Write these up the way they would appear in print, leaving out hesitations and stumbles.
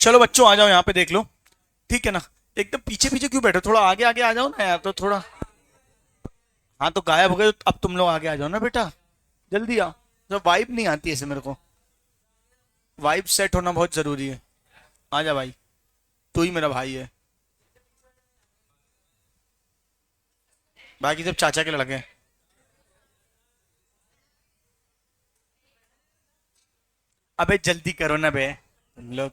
चलो बच्चों आ जाओ यहाँ पे देख लो। ठीक है ना। एकदम पीछे पीछे क्यों बैठे, थोड़ा आगे आगे आ जाओ ना यार, तो थोड़ा। हाँ तो गायब हो गए तो अब तुम लोग आगे आ जाओ ना बेटा। जल्दी आओ। तो वाइब नहीं आती ऐसे मेरे को। वाइब सेट होना बहुत जरूरी है। आ जा भाई। तू ही मेरा भाई है। बाकी सब चाचा के लड़के हैं। अबे जल्दी करो ना बे तुम लोग।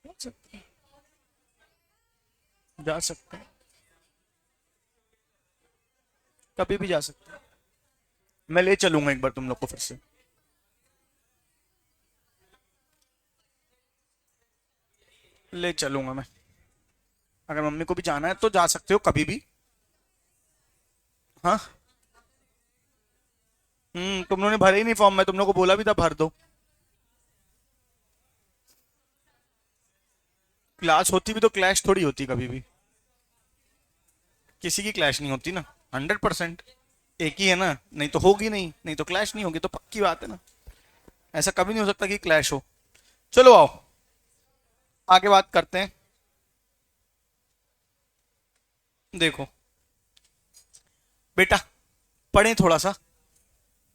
जा सकते जा सकते हैं। कभी भी जा सकते हैं। मैं ले चलूंगा एक बार तुम लोग को फिर से। ले चलूंगा मैं। अगर मम्मी को भी जाना है तो जा सकते हो कभी भी। हाँ। तुम लोगों ने भरे ही नहीं फॉर्म, मैं तुम लोग को बोला भी था भर दो। क्लास होती भी तो क्लैश थोड़ी होती कभी भी। किसी की क्लैश नहीं होती ना। 100%। एक ही है ना, नहीं तो होगी नहीं, नहीं तो क्लैश नहीं होगी, तो पक्की बात है ना। ऐसा कभी नहीं हो सकता कि क्लैश हो। चलो आओ आगे बात करते हैं। देखो बेटा, पढ़ें थोड़ा सा।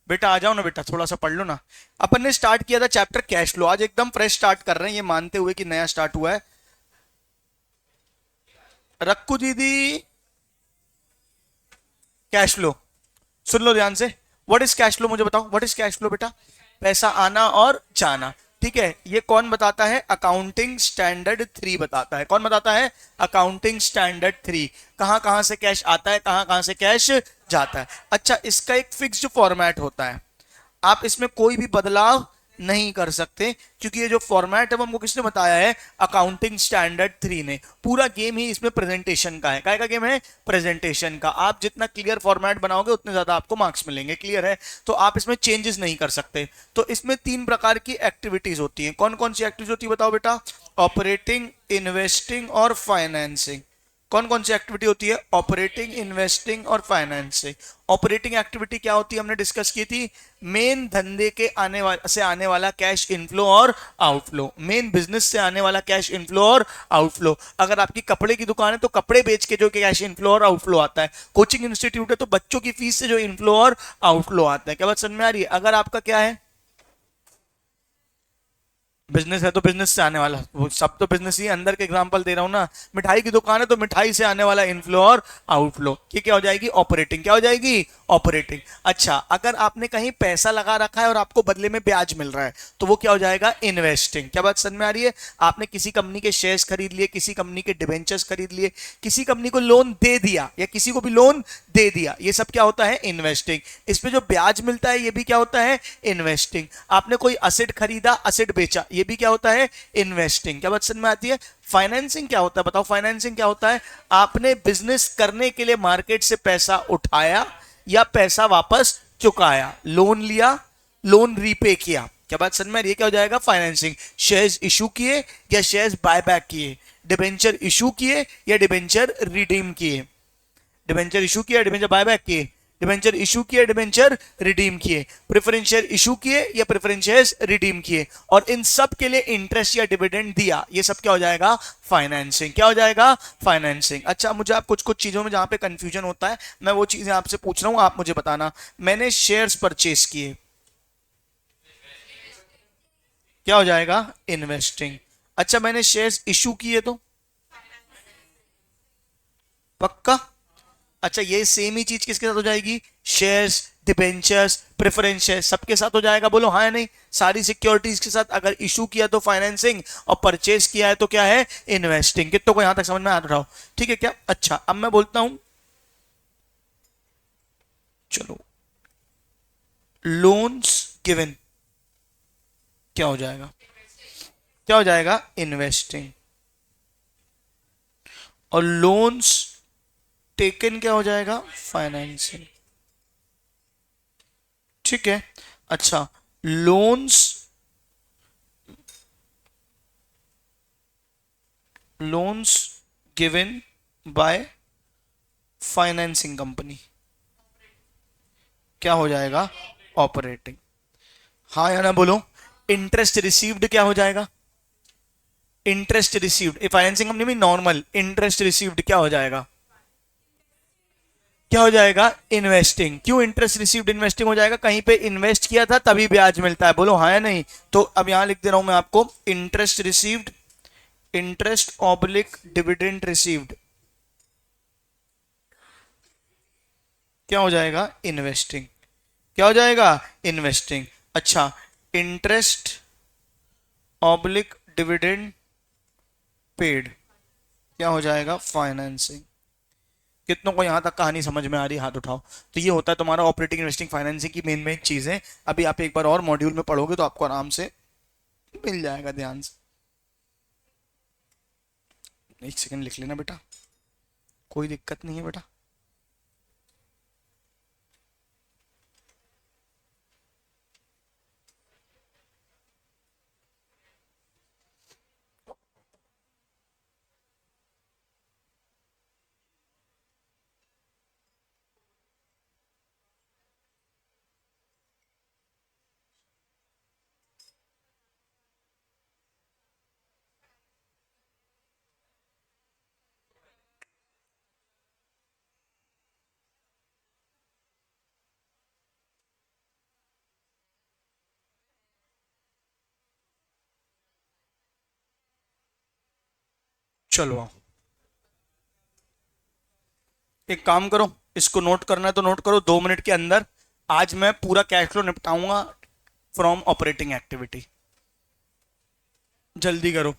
बेटा आ जाओ ना बेटा, थोड़ा सा पढ़ लो ना। अपन ने स्टार्ट किया था चैप्टर कैश फ्लो, आज एकदम फ्रेश स्टार्ट कर रहे हैं ये मानते हुए कि नया स्टार्ट हुआ है। रक्कू दीदी। Cash flow. सुन लो ध्यान से। व्हाट इज कैश फ्लो, मुझे बताओ व्हाट इज कैश फ्लो बेटा। पैसा आना और जाना। ठीक है, ये कौन बताता है? अकाउंटिंग स्टैंडर्ड 3 बताता है। कौन बताता है? Accounting standard 3। कहां कहां से कैश आता है, कहां कहां से कैश जाता है। अच्छा, इसका एक फिक्स्ड फॉर्मेट होता है। आप इसमें कोई भी बदलाव नहीं कर सकते, क्योंकि ये जो फॉर्मेट है वो हमको किसने बताया है? अकाउंटिंग स्टैंडर्ड 3 ने। पूरा गेम ही इसमें प्रेजेंटेशन का है। काय का गेम है? प्रेजेंटेशन का। आप जितना क्लियर फॉर्मेट बनाओगे उतने ज्यादा आपको मार्क्स मिलेंगे। क्लियर है? तो आप इसमें चेंजेस नहीं कर सकते। तो इसमें 3 प्रकार की एक्टिविटीज होती हैं। कौन कौन सी एक्टिविटीज होती है बताओ बेटा? ऑपरेटिंग, इन्वेस्टिंग और फाइनेंसिंग। कौन कौन सी एक्टिविटी होती है? ऑपरेटिंग, इन्वेस्टिंग और फाइनेंसिंग। ऑपरेटिंग एक्टिविटी क्या होती है हमने डिस्कस की थी। मेन धंधे के आने वाला कैश इनफ्लो और आउटफ्लो। मेन बिजनेस से आने वाला कैश इनफ्लो और आउटफ्लो। अगर आपकी कपड़े की दुकान है तो कपड़े बेच के जो कैश इनफ्लो और आउटफ्लो आता है। कोचिंग इंस्टीट्यूट है तो बच्चों की फीस से जो इनफ्लो और आउटफ्लो आता है। क्या बात समझ में आ रही है? अगर आपका क्या है, बिजनेस है तो बिजनेस से आने वाला, वो सब तो बिजनेस ही अंदर के एग्जांपल दे रहा हूं ना। मिठाई की दुकान है तो मिठाई से आने वाला इनफ्लो और आउटफ्लो, ये क्या हो जाएगी? ऑपरेटिंग। क्या हो जाएगी? ऑपरेटिंग। अच्छा, अगर आपने कहीं पैसा लगा रखा है और आपको बदले में ब्याज मिल रहा है तो वो क्या हो जाएगा? इन्वेस्टिंग। क्या बात समझ में आ रही है? आपने किसी कंपनी के शेयर्स खरीद लिए, किसी कंपनी के डिबेंचर्स खरीद लिए, किसी कंपनी को लोन दे दिया या किसी को भी लोन दे दिया, ये सब क्या होता है? इन्वेस्टिंग। इसमें जो ब्याज मिलता है ये भी क्या होता है? इन्वेस्टिंग। आपने कोई असेट खरीदा, असेट बेचा, ये भी क्या होता है? इन्वेस्टिंग। क्या बात समझ में आती है? फाइनेंसिंग क्या होता है बताओ? फाइनेंसिंग क्या होता है? आपने बिजनेस करने के लिए मार्केट से पैसा उठाया या पैसा वापस चुकाया, लोन लिया, लोन रीपे किया। क्या बात समझ में आ रही है? क्या हो जाएगा? फाइनेंसिंग। शेयर्स इशू किए या शेयर्स बायबैक किए, डिबेंचर इशू किए या डिबेंचर रिडीम किए, डिबेंचर इशू किया, डिबेंचर बायबैक किए, डिबेंचर इशू किए, डिबेंचर रिडीम किए, प्रेफरेंशियल इशू किए या प्रेफरेंशियल्स रिडीम किए, और इन सब के लिए इंटरेस्ट या डिविडेंड दिया, ये सब क्या हो जाएगा? फाइनेंसिंग। क्या हो जाएगा? फाइनेंसिंग। अच्छा, मुझे आप कुछ कुछ चीजों में जहां पे कंफ्यूजन होता है मैं वो चीजें आपसे पूछ रहा हूं, आप मुझे बताना। मैंने शेयर्स परचेस किए, क्या हो जाएगा? इन्वेस्टिंग। अच्छा, मैंने शेयर्स इशू किए तो? पक्का? अच्छा, ये सेम ही चीज किसके साथ हो जाएगी? शेयर्स, डिबेंचर्स, प्रेफरेंस शेयर, सबके साथ हो जाएगा। बोलो हाँ या नहीं? सारी सिक्योरिटीज के साथ। अगर इशू किया तो फाइनेंसिंग और परचेज किया है तो क्या है? इन्वेस्टिंग। कितनों को यहां तक समझ में आ रहा हो? ठीक है क्या? अच्छा, अब मैं बोलता हूं। चलो, लोन्स गिवन क्या हो जाएगा? क्या हो जाएगा? इन्वेस्टिंग। और लोन्स टेकन क्या हो जाएगा? फाइनेंसिंग। ठीक है। अच्छा, loans, loans given by financing company क्या हो जाएगा? ऑपरेटिंग। हाँ या ना बोलो। इंटरेस्ट रिसीव्ड क्या हो जाएगा? इंटरेस्ट रिसीव्ड, फाइनेंसिंग कंपनी में नॉर्मल इंटरेस्ट रिसीव्ड क्या हो जाएगा? क्या हो जाएगा? इन्वेस्टिंग। क्यों इंटरेस्ट रिसीव्ड इन्वेस्टिंग हो जाएगा? कहीं पे इन्वेस्ट किया था तभी ब्याज मिलता है, बोलो हाँ या नहीं। तो अब यहां लिख दे रहा हूं मैं आपको, interest received, interest oblique dividend received क्या हो जाएगा? इन्वेस्टिंग। क्या हो जाएगा? इन्वेस्टिंग। अच्छा, इंटरेस्ट ऑब्लिक डिविडेंड पेड क्या हो जाएगा? फाइनेंसिंग। कितनों को यहां तक कहानी समझ में आ रही है? हाथ उठाओ। तो ये होता है तुम्हारा ऑपरेटिंग इन्वेस्टिंग फाइनेंसिंग की मेन मेन चीजें। अभी आप एक बार और मॉड्यूल में पढ़ोगे तो आपको आराम से मिल जाएगा ध्यान से। एक सेकंड लिख लेना बेटा, कोई दिक्कत नहीं है बेटा। चलो आओ, एक काम करो, इसको नोट करना है तो नोट करो, 2 मिनट के अंदर आज मैं पूरा कैश फ्लो निपटाऊंगा फ्रॉम ऑपरेटिंग एक्टिविटी। जल्दी करो।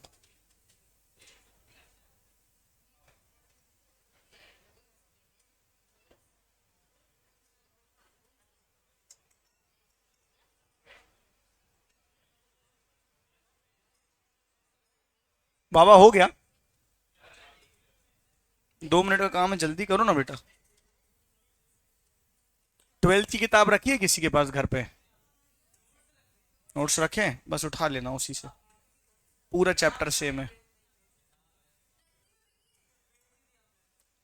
बाबा हो गया? 2 मिनट का काम है, जल्दी करो ना बेटा। 12th की किताब रखी है किसी के पास घर पे? नोट्स रखे हैं, बस उठा लेना उसी से, पूरा चैप्टर सेम है।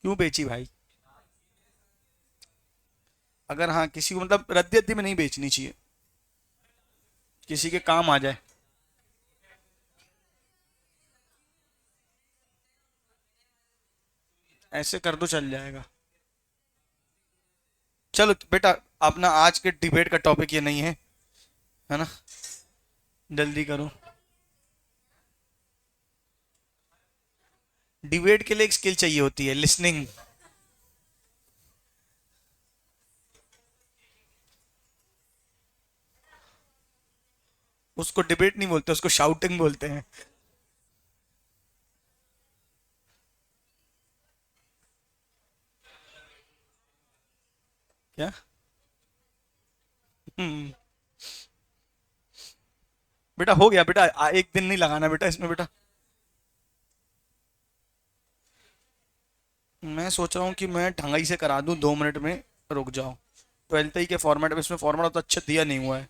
क्यों बेची भाई? अगर हाँ किसी को मतलब रद्दी अद्दी में नहीं बेचनी चाहिए, किसी के काम आ जाए। ऐसे कर दो चल जाएगा। चलो बेटा, अपना आज के डिबेट का टॉपिक ये नहीं है ना? जल्दी करो। डिबेट के लिए एक स्किल चाहिए होती है, लिसनिंग। उसको डिबेट नहीं बोलते, उसको शाउटिंग बोलते हैं। क्या? हम्म। बेटा हो गया बेटा, एक दिन नहीं लगाना बेटा इसमें बेटा। मैं सोच रहा हूँ कि मैं ढंगाई से करा दूं, 2 मिनट में रुक जाओ। 12th ही के फॉर्मेट में, इसमें फॉर्मेट तो अच्छा दिया नहीं हुआ है।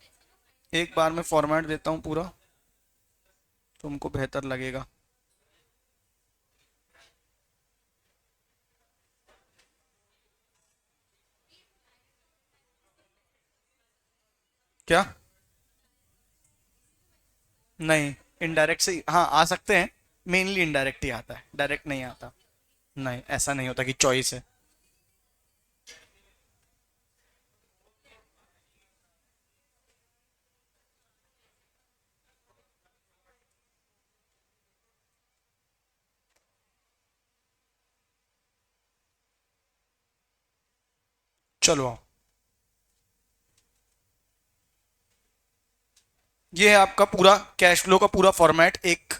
एक बार मैं फॉर्मेट देता हूँ पूरा, तुमको बेहतर लगेगा। क्या? नहीं, इनडायरेक्ट से हाँ आ सकते हैं, मेनली इनडायरेक्ट ही आता है, डायरेक्ट नहीं आता। नहीं, ऐसा नहीं होता कि चॉइस है। चलो आओ, ये है आपका पूरा कैश फ्लो का पूरा फॉर्मेट, एक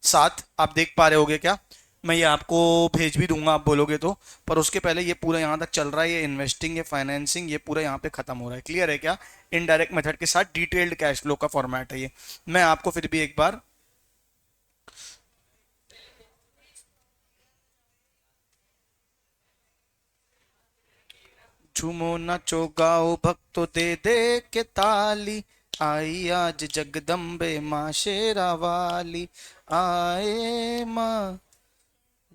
साथ आप देख पा रहे होगे क्या? मैं ये आपको भेज भी दूंगा आप बोलोगे तो। पर उसके पहले ये पूरा यहाँ तक चल रहा है, ये इन्वेस्टिंग, ये फाइनेंसिंग, ये पूरा यहाँ पे खत्म हो रहा है। क्लियर है क्या? इनडायरेक्ट मेथड के साथ डिटेल्ड कैश फ्लो का फॉर्मेट है ये। मैं आपको फिर भी एक बार, झूमो नाचो गाओ भक्तो दे दे के ताली, आई आज जगदम्बे माँ शेरा वाली, आए माँ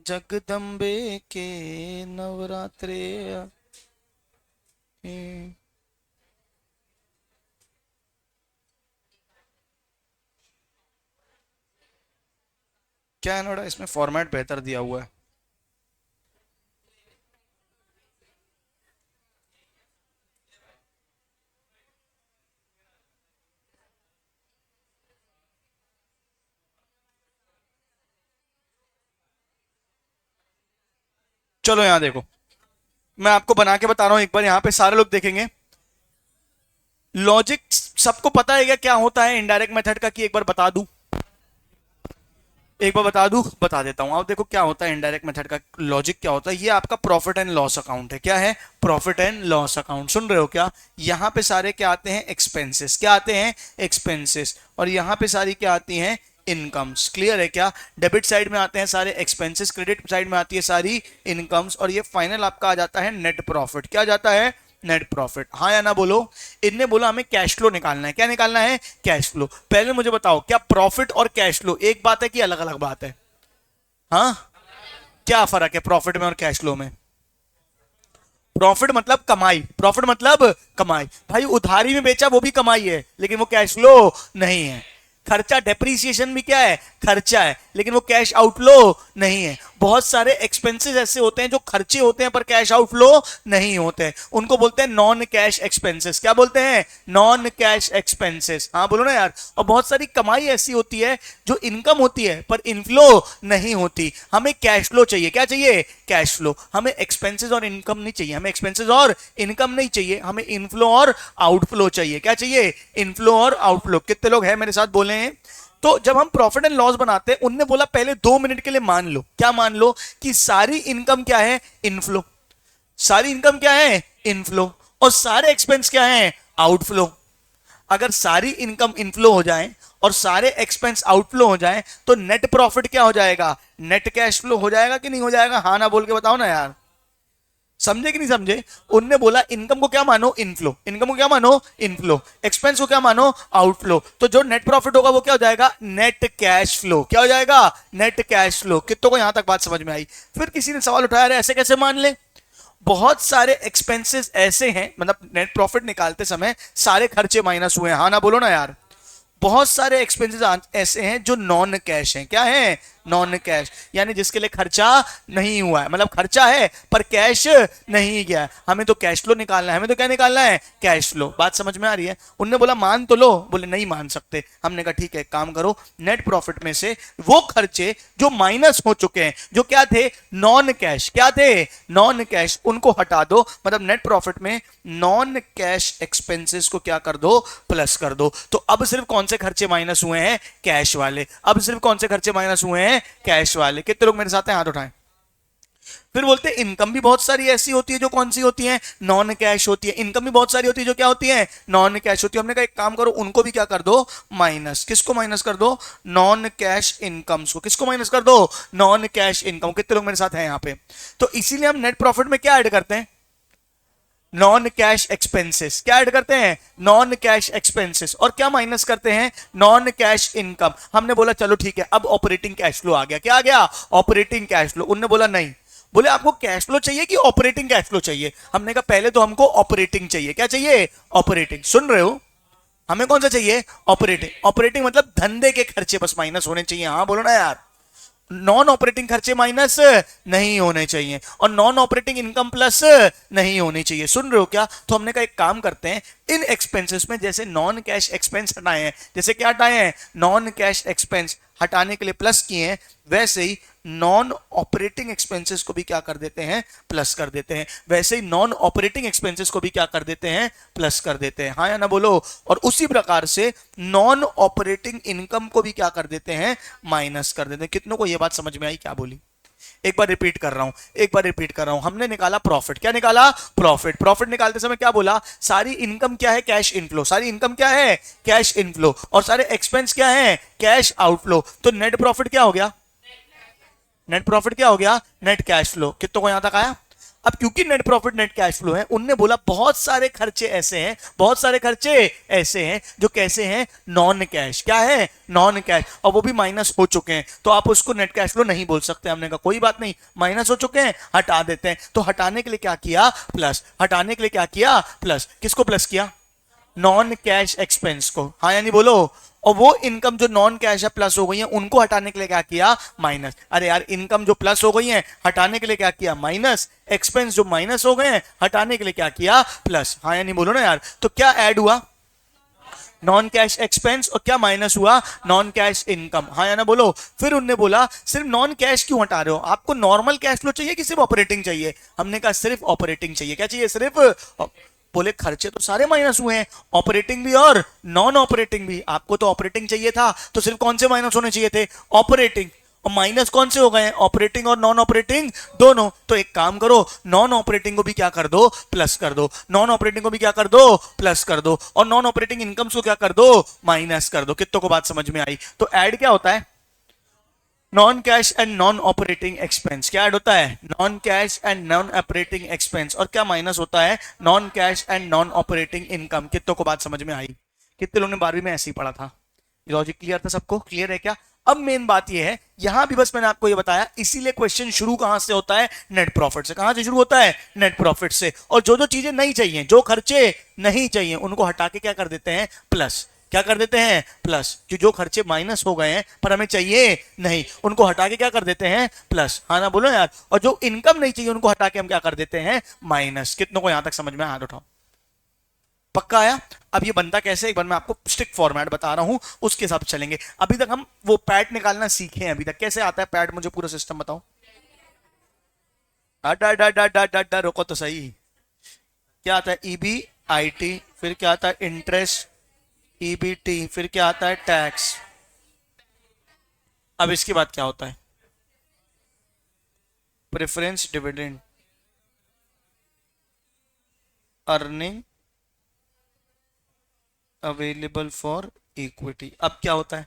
जगदम्बे के नवरात्रे आए। क्या है नोड़ा, इसमें फॉर्मेट बेहतर दिया हुआ है। चलो यहाँ देखो, मैं आपको बना के बता रहा हूं, एक बार यहाँ पे सारे लोग देखेंगे। लॉजिक सबको पता है क्या क्या होता है इनडायरेक्ट मेथड का, कि एक बार बता दूं, एक बार बता दूं, बता देता हूं। आप देखो क्या होता है इनडायरेक्ट मेथड का लॉजिक, क्या होता है। ये आपका प्रॉफिट एंड लॉस अकाउंट है। क्या है? Profit and loss account. सुन रहे हो क्या? यहाँ पे सारे क्या आते हैं? एक्सपेंसेस। क्या आते हैं? एक्सपेंसेस। और यहाँ पे सारी क्या आती हैं? इनकम्स। क्लियर है क्या? डेबिट साइड में आते हैं सारे एक्सपेंसेस, क्रेडिट साइड में आती है सारी इनकम्स, और ये फाइनल आपका आ जाता है नेट प्रॉफिट। क्या आ जाता है? Net profit. हाँ या ना बोलो। इनने बोला हमें कैश फ्लो निकालना है। क्या निकालना है? Cash flow. पहले मुझे बताओ, क्या प्रॉफिट और कैश फ्लो एक बात है कि अलग अलग बात है? हाँ, क्या फर्क है प्रॉफिट में और कैश फ्लो में? प्रॉफिट मतलब कमाई, प्रॉफिट मतलब कमाई। भाई उधारी में बेचा वो भी कमाई है, लेकिन वो कैश फ्लो नहीं है। खर्चा, डेप्रीसिएशन भी क्या है? खर्चा है, लेकिन वो कैश आउटफ्लो नहीं है। बहुत सारे एक्सपेंसेस ऐसे होते हैं जो खर्चे होते हैं पर कैश आउटफ्लो नहीं होते हैं, उनको बोलते हैं नॉन कैश एक्सपेंसेस। क्या बोलते हैं? Non cash expenses. हाँ बोलो ना यार। और बहुत सारी कमाई ऐसी होती है जो इनकम होती है पर इनफ्लो नहीं होती। हमें कैश फ्लो चाहिए। क्या चाहिए? Cash flow. हमें एक्सपेंसेस और इनकम नहीं चाहिए, हमें एक्सपेंसेस और इनकम नहीं चाहिए, हमें इनफ्लो और आउटफ्लो चाहिए। क्या चाहिए? इनफ्लो और आउटफ्लो। कितने लोग हैं मेरे साथ बोले हैं? तो जब हम प्रॉफिट एंड लॉस बनाते हैं, उनने बोला पहले 2 मिनट के लिए मान लो। क्या मान लो? कि सारी इनकम क्या है? इनफ्लो। सारी इनकम क्या है? इनफ्लो। और सारे एक्सपेंस क्या है? आउटफ्लो। अगर सारी इनकम इनफ्लो हो जाए और सारे एक्सपेंस आउटफ्लो हो जाए तो नेट प्रॉफिट क्या हो जाएगा? नेट कैश फ्लो हो जाएगा कि नहीं हो जाएगा? हाँ ना बोल के बताओ ना यार। समझे कि नहीं समझे? उनने बोला इनकम को क्या मानो? इनफ्लो। इनकम को क्या मानो? इनफ्लो। एक्सपेंस को क्या मानो? आउटफ्लो। तो जो नेट प्रॉफिट होगा वो क्या हो जाएगा? Net cash flow. क्या हो जाएगा? Net cash flow. कितनों को यहां तक बात समझ में आई? फिर किसी ने सवाल उठाया, ऐसे कैसे मान ले? बहुत सारे एक्सपेंसेस ऐसे हैं, मतलब नेट प्रॉफिट निकालते समय सारे खर्चे माइनस हुए हैं। हाँ ना बोलो ना यार। बहुत सारे एक्सपेंसेस ऐसे हैं जो नॉन कैश हैं। क्या है? नॉन कैश, यानी जिसके लिए खर्चा नहीं हुआ है, मतलब खर्चा है पर कैश नहीं गया। हमें तो कैश फ्लो निकालना है। हमें तो क्या निकालना है? Cash flow. बात समझ में आ रही है? उनने बोला मान तो लो। बोले नहीं मान सकते। हमने कहा ठीक है, काम करो, नेट प्रॉफिट में से वो खर्चे जो माइनस हो चुके हैं, जो क्या थे? Non cash. क्या थे? नॉन कैश, उनको हटा दो। मतलब नेट प्रॉफिट में नॉन कैश एक्सपेंसेस को क्या कर दो? प्लस कर दो। तो अब सिर्फ कौन से खर्चे माइनस हुए हैं? कैश वाले। अब सिर्फ कौन से खर्चे माइनस हुए हैं? कैश वाले। कितने लोग मेरे साथ हैं? हाथ उठाएं। फिर बोलते हैं इनकम भी बहुत सारी ऐसी होती है जो कौन सी होती है? नॉन कैश होती है। इनकम भी बहुत सारी होती है जो क्या होती है? नॉन कैश होती है। हमने कहा एक काम करो, उनको भी क्या कर दो? माइनस। किसको माइनस कर दो? नॉन कैश इनकम्स को। किसको माइनस कर दो? Non cash income. कितने लोग मेरे साथ हैं यहाँ पे? तो इसीलिए हम नेट प्रॉफिट में क्या ऐड करते हैं? Non cash expenses. क्या ऐड करते हैं? Non cash expenses. और क्या माइनस करते हैं? Non cash income. हमने बोला चलो ठीक है, अब ऑपरेटिंग कैश फ्लो आ गया। क्या आ गया? Operating cash flow. उनने बोला नहीं। बोले आपको कैश फ्लो चाहिए कि ऑपरेटिंग कैश फ्लो चाहिए? हमने कहा पहले तो हमको ऑपरेटिंग चाहिए। क्या चाहिए? ऑपरेटिंग। सुन रहे हो? हमें कौन सा चाहिए? ऑपरेटिंग। ऑपरेटिंग मतलब धंधे के खर्चे बस माइनस होने चाहिए। हाँ बोलो ना यार। नॉन ऑपरेटिंग खर्चे माइनस नहीं होने चाहिए और नॉन ऑपरेटिंग इनकम प्लस नहीं होनी चाहिए। सुन रहे हो क्या? तो हमने कहा एक काम करते हैं, इन एक्सपेंसेस में जैसे नॉन कैश एक्सपेंस हटाए हैं, जैसे क्या हटाए हैं? नॉन कैश एक्सपेंस हटाने के लिए प्लस किए हैं, वैसे ही नॉन ऑपरेटिंग एक्सपेंसेस को भी क्या कर देते हैं? प्लस कर देते हैं। वैसे ही नॉन ऑपरेटिंग एक्सपेंसेस को भी क्या कर देते हैं? प्लस कर देते हैं। हाँ या ना बोलो। और उसी प्रकार से नॉन ऑपरेटिंग इनकम को भी क्या कर देते हैं? माइनस कर देते हैं। कितनों को यह बात समझ में आई? क्या बोली? एक बार रिपीट कर रहा हूं, एक बार रिपीट कर रहा हूं। हमने निकाला प्रॉफिट। क्या निकाला? प्रॉफिट। प्रॉफिट निकालते समय क्या बोला? सारी इनकम क्या है? Cash inflow. सारी इनकम क्या है? Cash inflow. और सारे एक्सपेंस क्या है? Cash outflow. तो नेट प्रॉफिट क्या हो गया? नेट प्रॉफिट क्या हो गया? Net cash flow. कितनों को यहां तक आया? अब क्योंकि net profit net cash flow है, उनने बोला बहुत सारे खर्चे ऐसे हैं, बहुत सारे खर्चे ऐसे हैं जो कैसे हैं? Non cash. क्या है? Non cash. और वो भी माइनस हो चुके हैं, तो आप उसको नेट कैश फ्लो नहीं बोल सकते। हमने कहा कोई बात नहीं, माइनस हो चुके हैं, हटा देते हैं। तो हटाने के लिए क्या किया? प्लस। हटाने के लिए क्या किया? प्लस। किसको प्लस किया? नॉन कैश एक्सपेंस को। हाँ यानी बोलो, और वो इनकम जो नॉन कैश है प्लस हो गई है, उनको हटाने के लिए क्या किया, माइनस। अरे यार इनकम जो प्लस हो गई है हटाने के लिए क्या किया, माइनस। एक्सपेंस जो माइनस हो गए हैं हटाने के लिए क्या किया, प्लस। हाँ या नहीं बोलो ना यार। तो क्या ऐड हुआ, नॉन कैश एक्सपेंस, और क्या माइनस हुआ, नॉन कैश इनकम। हाँ या ना बोलो। फिर उनने बोला सिर्फ नॉन कैश क्यों हटा रहे हो, आपको नॉर्मल कैश फ्लो चाहिए कि सिर्फ ऑपरेटिंग चाहिए। हमने कहा सिर्फ ऑपरेटिंग चाहिए। क्या चाहिए, सिर्फ बोले खर्चे तो सारे माइनस हुए हैं, ऑपरेटिंग भी और नॉन ऑपरेटिंग भी। आपको तो ऑपरेटिंग चाहिए था, तो सिर्फ कौन से माइनस होने चाहिए थे, ऑपरेटिंग। और माइनस कौन से हो गए हैं, ऑपरेटिंग और नॉन ऑपरेटिंग दोनों। तो एक काम करो, नॉन ऑपरेटिंग को भी क्या कर दो, प्लस कर दो। नॉन ऑपरेटिंग को भी क्या कर दो, प्लस कर दो। और नॉन ऑपरेटिंग इनकम्स को क्या कर दो, माइनस कर दो। कितनों को बात समझ में आई। तो ऐड क्या होता है, non cash and non operating expense. क्या ऐड होता है, non cash and non operating expense. और क्या माइनस होता है, non cash and non operating income. कितनों को बात समझ में आई। कितने लोगों ने 12वीं में ऐसे ही पढ़ा था। लॉजिक क्लियर था सबको, क्लियर है क्या। अब मेन बात यह है, यहां भी बस मैंने आपको यह बताया, इसीलिए क्वेश्चन शुरू कहां से होता है, नेट प्रॉफिट से। कहां से शुरू होता है, नेट प्रॉफिट से। और जो जो चीजें नहीं चाहिए, जो खर्चे नहीं चाहिए, उनको हटा के क्या कर देते हैं, प्लस। क्या कर देते हैं, प्लस। कि जो खर्चे माइनस हो गए हैं पर हमें चाहिए नहीं, उनको हटा के क्या कर देते हैं, प्लस। हाँ ना बोलो यार। और जो इनकम नहीं चाहिए उनको हटा के हम क्या कर देते हैं, माइनस। कितनों को यहां तक समझ में, हाथ उठाओ। पक्का आया। अब ये बनता कैसे, एक बार मैं आपको स्ट्रिक्ट फॉर्मेट बता रहा हूं, उसके हिसाब से चलेंगे। अभी तक हम वो पैट निकालना सीखे हैं, अभी तक कैसे आता है पैट, मुझे पूरा सिस्टम बताओ। डा डा डा डा डा डा रोको तो सही। क्या आता है, ईबी आई टी, फिर क्या आता है इंटरेस्ट, ईबीटी, फिर क्या आता है टैक्स। अब इसके बाद क्या होता है, preference dividend, earning available for equity. अब क्या होता है,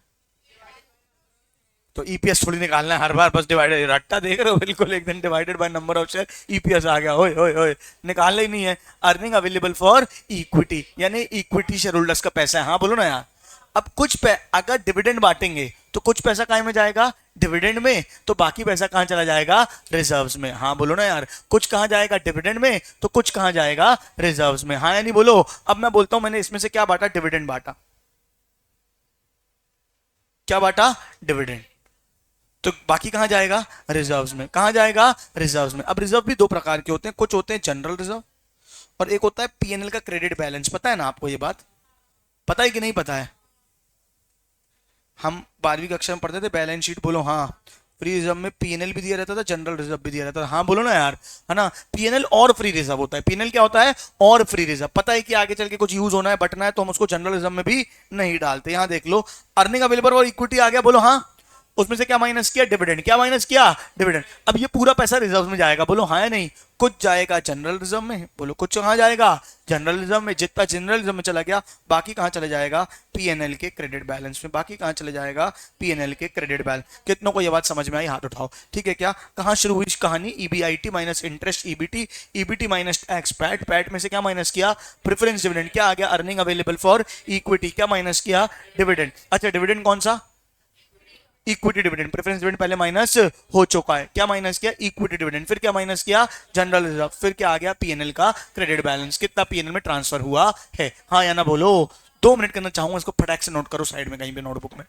तो ईपीएस थोड़ी निकालना है हर बार, बस डिवाइडेड, रट्टा देख रहे हो बिल्कुल एक दिन, divided by number of share, EPS आ गया, ओए ओए ओए, निकालना ही नहीं है। अर्निंग अवेलेबल फॉर इक्विटी, यानी इक्विटी शेयर होल्डर्स का पैसा है। हाँ बोलो ना यार। अब अगर डिविडेंड बांटेंगे तो कुछ पैसा कहाँ में जाएगा, डिविडेंड में, तो बाकी पैसा कहाँ चला जाएगा, रिजर्व्स में। हाँ बोलो ना यार। कुछ कहाँ जाएगा, डिविडेंड में, तो कुछ कहाँ जाएगा, रिजर्व्स में। हाँ या नहीं बोलो। अब मैं बोलता हूं मैंने इसमें से क्या बांटा, डिविडेंड बांटा। क्या बांटा, डिविडेंड। तो बाकी कहां जाएगा, रिजर्व्स में। कहां जाएगा, रिजर्व्स में। अब रिजर्व भी दो प्रकार के होते हैं, कुछ होते हैं जनरल रिजर्व, और एक होता है पीएनएल का क्रेडिट बैलेंस। पता है ना आपको ये बात, पता है कि नहीं पता है। हम 12वीं कक्षा में पढ़ते थे बैलेंस शीट, बोलो हाँ। फ्री रिजर्व में पीएनएल भी दिया रहता था, जनरल रिजर्व भी दिया रहता था। हाँ बोलो ना यार, है ना। पीएनएल और फ्री रिजर्व होता है। पीएनएल क्या होता है, और फ्री रिजर्व। पता है कि आगे चल के कुछ यूज होना है, बटना है, तो हम उसको जनरल रिजर्व में भी नहीं डालते। यहां देख लो, अर्निंग अवेलेबल और इक्विटी आ गया, बोलो हाँ। उसमें से क्या माइनस किया, डिविडेंड। क्या माइनस किया, डिविडेंड। अब ये पूरा पैसा रिजर्व में जाएगा, बोलो हाँ या नहीं। कुछ जाएगा जनरल रिजर्व में, बोलो कुछ कहां जाएगा, जनरल रिजर्व में। जितना जनरल रिजर्व में चला गया, बाकी कहां चला जाएगा, पीएनएल के क्रेडिट बैलेंस में। बाकी कहां चले जाएगा, पीएनएल के क्रेडिट बैलेंस। कितनों को ये बात समझ में आई, हाथ उठाओ। ठीक है क्या, कहां शुरू हुई कहानी, EBIT minus interest EBT, EBT minus tax PAT, PAT में से क्या माइनस किया, प्रेफरेंस डिविडेंड। क्या आ गया, अर्निंग अवेलेबल फॉर इक्विटी। क्या माइनस किया, डिविडेंड। अच्छा डिविडेंड कौन सा, इक्विटी डिविडेंड। प्रेफरेंस डिविडेंड पहले माइनस हो चुका है। क्या माइनस किया, इक्विटी डिविडेंड। फिर क्या माइनस किया, जनरल रिजर्व। फिर क्या आ गया, पीएनएल का क्रेडिट बैलेंस। कितना पीएनएल में ट्रांसफर हुआ है। हाँ या ना बोलो। 2 मिनट के अंदर चाहूंगा, इसको फटाक से नोट करो साइड में कहीं पे नोटबुक में।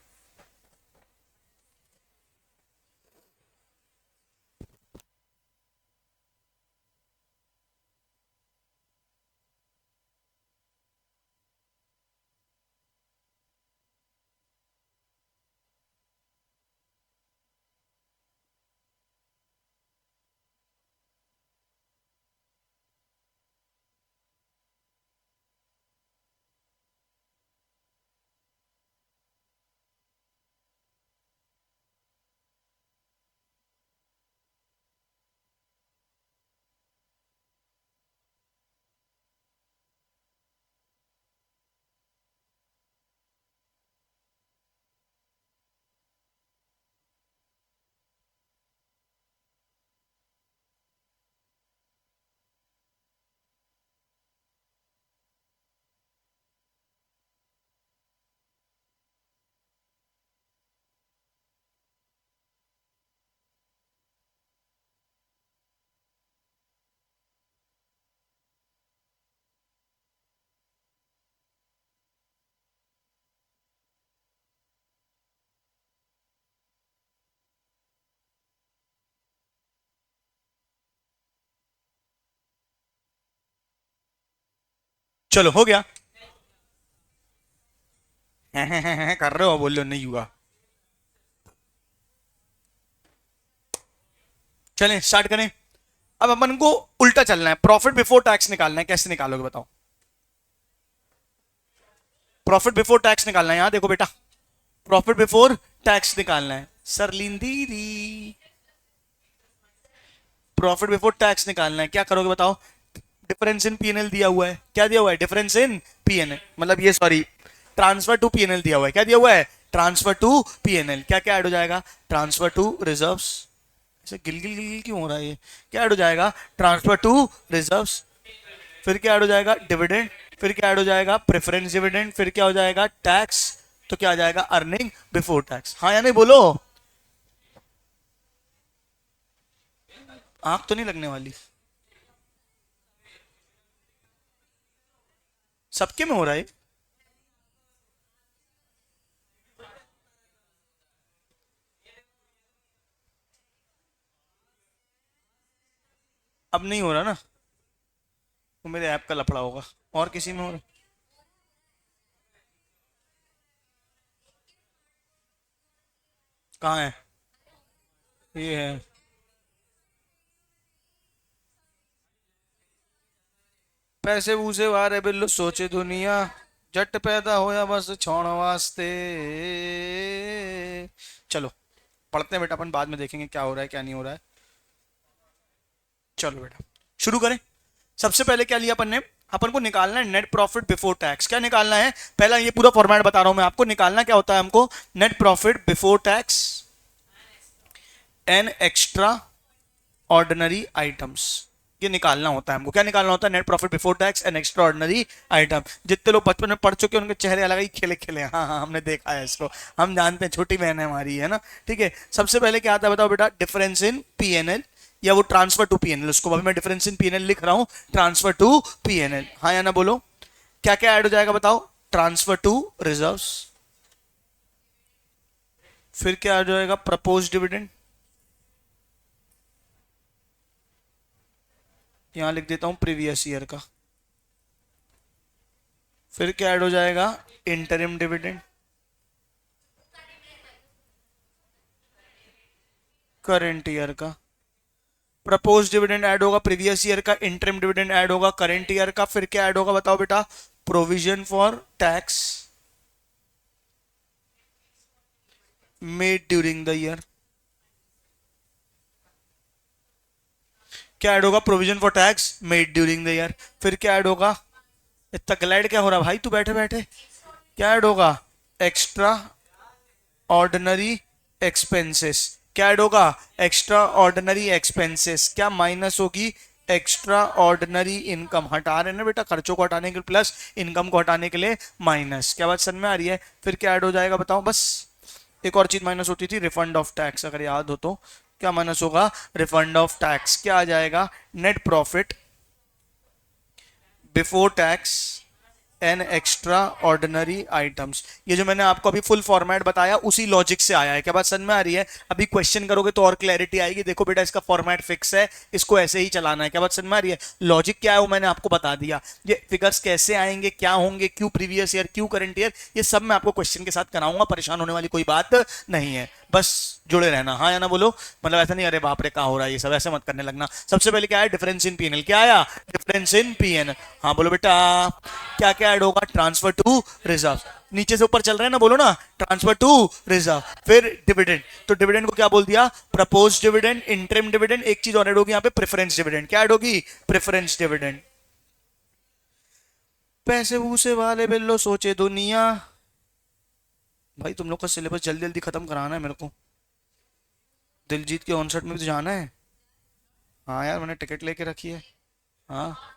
चलो हो गया। कर रहे हो, बोल रहे हो नहीं हुआ। चलें स्टार्ट करें। अब अपन को उल्टा चलना है, प्रॉफिट बिफोर टैक्स निकालना है। कैसे निकालोगे बताओ? प्रॉफिट बिफोर टैक्स निकालना है, यहां देखो बेटा, प्रॉफिट बिफोर टैक्स निकालना है। सरलिंदीरी, प्रॉफिट बिफोर टैक्स निकालना है, क्या करोगे बताओ? डिफरेंस इन पीएनएल दिया हुआ है, क्या दिया हुआ है? डिफरेंस इन पीएनएल, मतलब ये सॉरी, ट्रांसफर टू पीएनएल दिया हुआ है। क्या दिया हुआ है? Transfer to PNL. क्या क्या ऐड हो जाएगा? Transfer to reserves. ऐसे गिल गिल गिल गिल क्यों हो रहा है ये? क्या ऐड हो जाएगा? Transfer to reserves. फिर क्या ऐड हो जाएगा? डिविडेंड। फिर क्या ऐड हो जाएगा? Preference dividend. फिर क्या हो जाएगा? टैक्स। तो क्या आ जाएगा? Earning before tax. हाँ या नहीं बोलो? आंख तो नहीं लगने वाली? सबके में हो रहा है? अब नहीं हो रहा ना? वो मेरे ऐप का लफड़ा होगा। और किसी में हो रहा? कहाँ है? ये है। पैसे पूसे वारे बिल्लू सोचे दुनिया, जट पैदा होया बस छोड़ वास्ते। चलो पढ़ते हैं बेटा, अपन बाद में देखेंगे क्या हो रहा है क्या नहीं हो रहा है। चलो बेटा शुरू करें। सबसे पहले क्या लिया अपन ने? अपन को निकालना है नेट प्रॉफिट बिफोर टैक्स। क्या निकालना है? पहला ये पूरा फॉर्मेट बता रहा हूं मैं आपको। निकालना क्या होता है हमको? Net profit before tax and extra ordinary items. ये निकालना होता है हमको। क्या निकालना होता है? Net profit before tax and extra ordinary item. जितने लोग बचपन में पढ़ चुके हैं उनके चेहरे अलग ही खिले खिले। हाँ हाँ हमने देखा है इसको, हम जानते हैं, छोटी बहन है हमारी, है ना? ठीक है, सबसे पहले क्या आता है बताओ बेटा? डिफरेंस इन पीएनएल, या वो ट्रांसफर टू पीएनएल, उसको अभी मैं डिफरेंस इन पीएनएल लिख रहा हूं, ट्रांसफर टू पीएनएल। हाँ या ना बोलो? क्या क्या ऐड हो जाएगा बताओ? Transfer to reserves. फिर क्या आ जाएगा? Propose dividend. यहां लिख देता हूं प्रीवियस ईयर का। फिर क्या ऐड हो जाएगा? Interim dividend. करंट ईयर का। प्रपोज डिविडेंड ऐड होगा प्रीवियस ईयर का, इंटरिम डिविडेंड ऐड होगा करंट ईयर का। फिर क्या ऐड होगा बताओ बेटा? Provision for tax made during the year. क्या ऐड होगा? Provision for tax made during the year. फिर क्या ऐड होगा? इतना ग्लाइड क्या हो रहा भाई तू बैठे बैठे? क्या ऐड होगा? Extra ordinary expenses. क्या ऐड होगा? Extra ordinary expenses. क्या माइनस होगी? Extra ordinary income. हटा रहे ना बेटा, खर्चों को हटाने के लिए प्लस, इनकम को हटाने के लिए माइनस। क्या बात समझ में आ रही है? फिर क्या ऐड हो जाएगा बताओ? बस एक और चीज माइनस होती थी, रिफंड ऑफ टैक्स, अगर याद हो तो। क्या माइनस होगा? Refund of tax. क्या आ जाएगा? Net profit before tax an extra ordinary items. ये जो मैंने आपको अभी फुल फॉर्मेट बताया उसी लॉजिक से आया है। क्या बात समझ में आ रही है? अभी क्वेश्चन करोगे तो और क्लैरिटी आएगी। देखो बेटा इसका फॉर्मेट फिक्स है, इसको ऐसे ही चलाना है। क्या बात समझ में आ रही है? लॉजिक क्या है वो मैंने आपको बता दिया। ये फिगर्स कैसे आएंगे, क्या होंगे, क्यों प्रीवियस ईयर, क्यों करंट ईयर, ये सब मैं आपको क्वेश्चन के साथ कराऊंगा। परेशान होने वाली कोई बात नहीं है, बस जुड़े रहना। हाँ या ना बोलो? मतलब ऐसा नहीं अरे बाप रे क्या हो रहा है ये सब, ऐसे मत करने लगना। सबसे पहले क्या है? Difference in PNL. क्या आया? Difference in PNL. हाँ बोलो बेटा। क्या क्या ऐड होगा? Transfer to reserve. नीचे से ऊपर चल रहे हैं ना, बोलो ना, ट्रांसफर टू रिजर्व। फिर डिविडेंड, तो डिविडेंड को क्या बोल दिया? Propose dividend, interim dividend. एक चीज और ऐड होगी यहाँ पे, प्रेफरेंस डिविडेंड। क्या ऐड होगी? Preference dividend. पैसे भूसे वाले बिल्लो सोचे दुनिया। भाई तुम लोग का सिलेबस जल्दी जल्दी खत्म कराना है मेरे को। दिलजीत के कॉन्सर्ट में भी तो जाना है। हाँ यार मैंने टिकट लेके रखी है। हाँ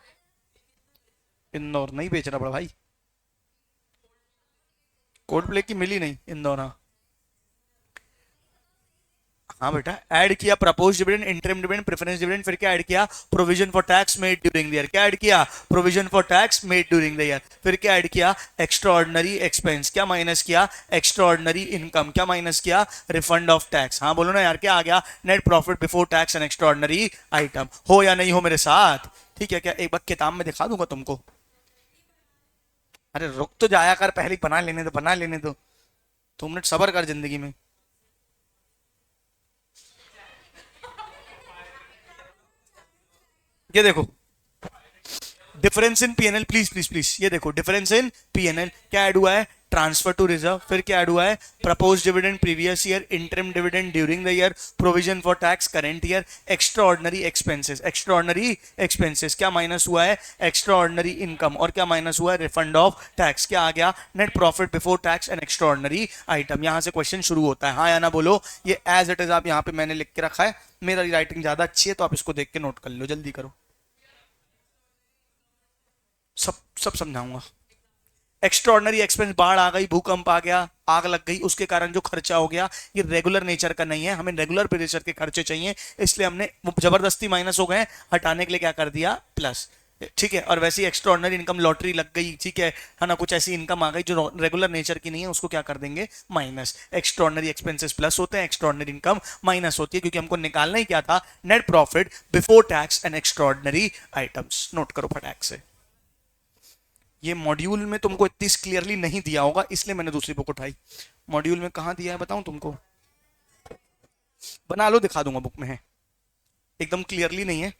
इंदौर नहीं बेच रहा बड़ा भाई, कोड प्ले की मिली नहीं इंदौर। हाँ हाँ बेटा, ऐड किया propose dividend, interim dividend, preference dividend. फिर क्या ऐड किया? Provision for tax made during the year. क्या ऐड किया? Provision for tax made during the year. फिर क्या ऐड किया? Extra ordinary expense. क्या माइनस किया? Extra ordinary income. क्या माइनस किया? Refund of tax. हाँ बोलो ना यार, क्या आ गया? Net profit before tax and extra ordinary item. हो या नहीं हो मेरे साथ? ठीक है, क्या एक बार किताब में दिखा दूंगा तुमको? अरे रुक तो जाया कर, पहले ही बना लेने दो, बना लेने दो, 2 मिनट सबर कर जिंदगी में। ये देखो difference in PNL, please please please, ये देखो डिफरेंस इन पीएनएल क्या ऐड हुआ है, ट्रांसफर टू रिजर्व, फिर क्या ऐड हुआ है, propose dividend previous year, interim dividend during the year, provision for tax current year, extra ordinary expenses, extra ordinary expenses क्या माइनस हुआ है, एक्स्ट्रा ऑर्डनरी इनकम, और क्या माइनस हुआ है, रिफंड ऑफ टैक्स, क्या आ गया, net profit before tax and extra ordinary item. यहां से क्वेश्चन शुरू होता है, हाँ या ना बोलो। ये एज इट इज आप यहाँ पे मैंने लिख के रखा है, मेरा राइटिंग ज्यादा अच्छी है तो आप इसको देख के नोट कर लो, जल्दी करो। सब सब समझाऊंगा। एक्स्ट्रॉर्डनरी एक्सपेंस, बाढ़ आ गई, भूकंप आ गया, आग लग गई, उसके कारण जो खर्चा हो गया, ये रेगुलर नेचर का नहीं है, हमें रेगुलर बेसिस के खर्चे चाहिए, इसलिए हमने वो जबरदस्ती माइनस हो गए, हटाने के लिए क्या कर दिया, प्लस। ठीक है, और वैसे ही एक्स्ट्रॉर्डनरी इनकम, लॉटरी लग गई, ठीक है ना, कुछ ऐसी इनकम आ गई जो रेगुलर नेचर की नहीं है, उसको क्या कर देंगे, माइनस। एक्स्ट्रॉर्डनरी एक्सपेंसेस प्लस होते हैं, एक्स्ट्रॉर्डनरी इनकम माइनस होती है, क्योंकि हमको निकालना ही क्या था, net profit before tax and extraordinary items. Note करो फटाक से। ये मॉड्यूल में तुमको इतनी क्लियरली नहीं दिया होगा, इसलिए मैंने दूसरी बुक उठाई। मॉड्यूल में कहाँ दिया है बताऊं तुमको, बना लो दिखा दूंगा, बुक में है, एकदम क्लियरली नहीं है,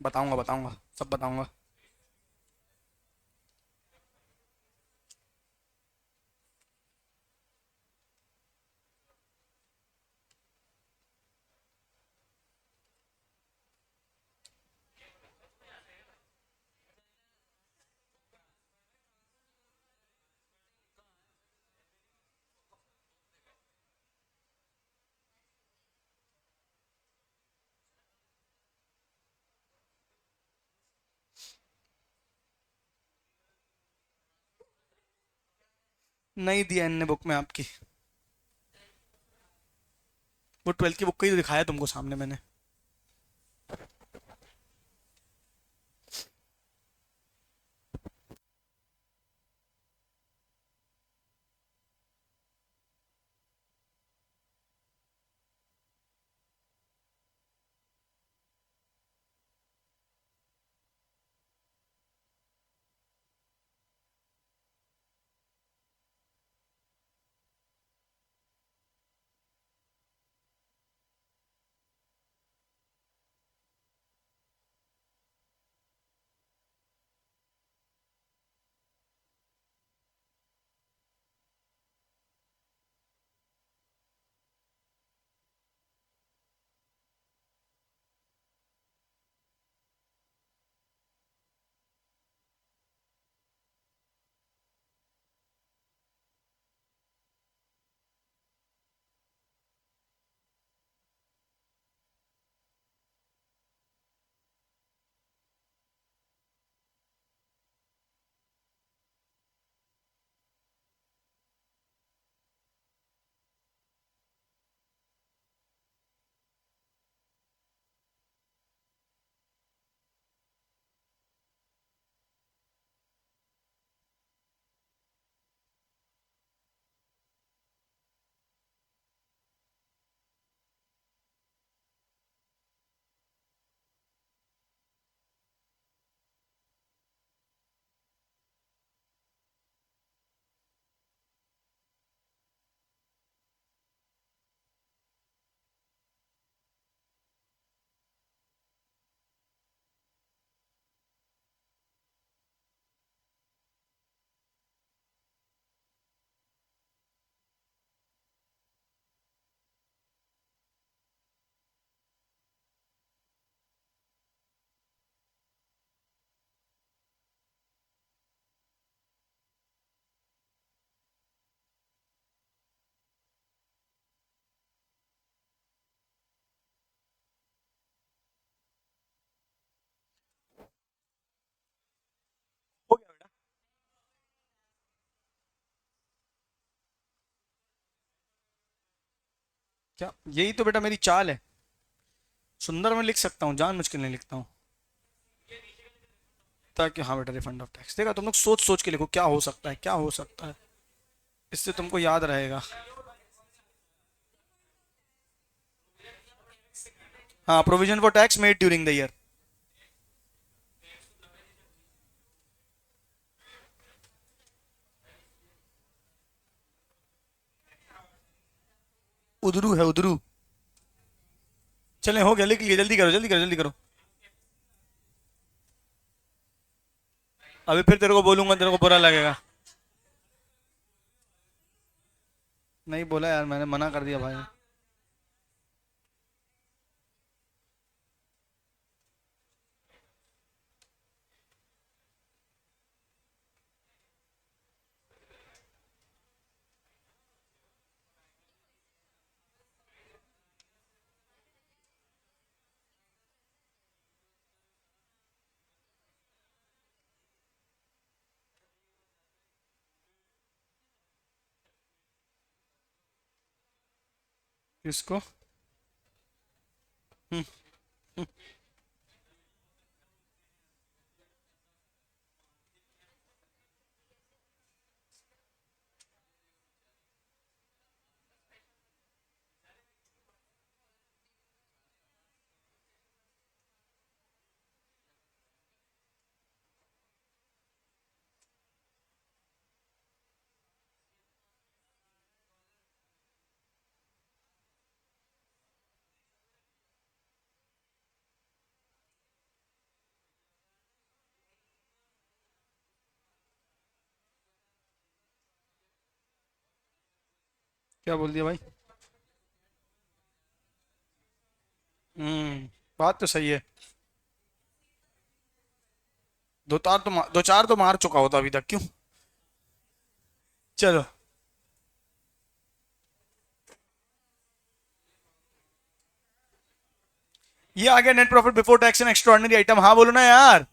बताऊंगा बताऊंगा, सब बताऊंगा। नहीं दिया इनने बुक में आपकी, वो 12th की बुक का ही तो दिखाया तुमको सामने मैंने। हो गया बेटा। क्या यही तो बेटा मेरी चाल है, सुंदर में लिख सकता हूँ, जान मुश्किल नहीं लिखता हूँ, ताकि हाँ बेटा रिफंड ऑफ टैक्स, देखा तुम लोग सोच सोच के लिखो क्या हो सकता है, क्या हो सकता है, इससे तुमको याद रहेगा। हाँ, provision for tax made during the year, उदरू है उदरू। चले हो गया, लिख लिया, जल्दी करो जल्दी करो जल्दी करो। अभी फिर तेरे को बोलूंगा, तेरे को बुरा लगेगा। नहीं बोला यार, मैंने मना कर दिया भाई। किसको? हम्म, क्या बोल दिया भाई? बात तो सही है। दो चार तो मार चुका होता अभी तक, क्यों? चलो। ये आ गया net profit before tax and extraordinary item. हाँ बोलो ना यार।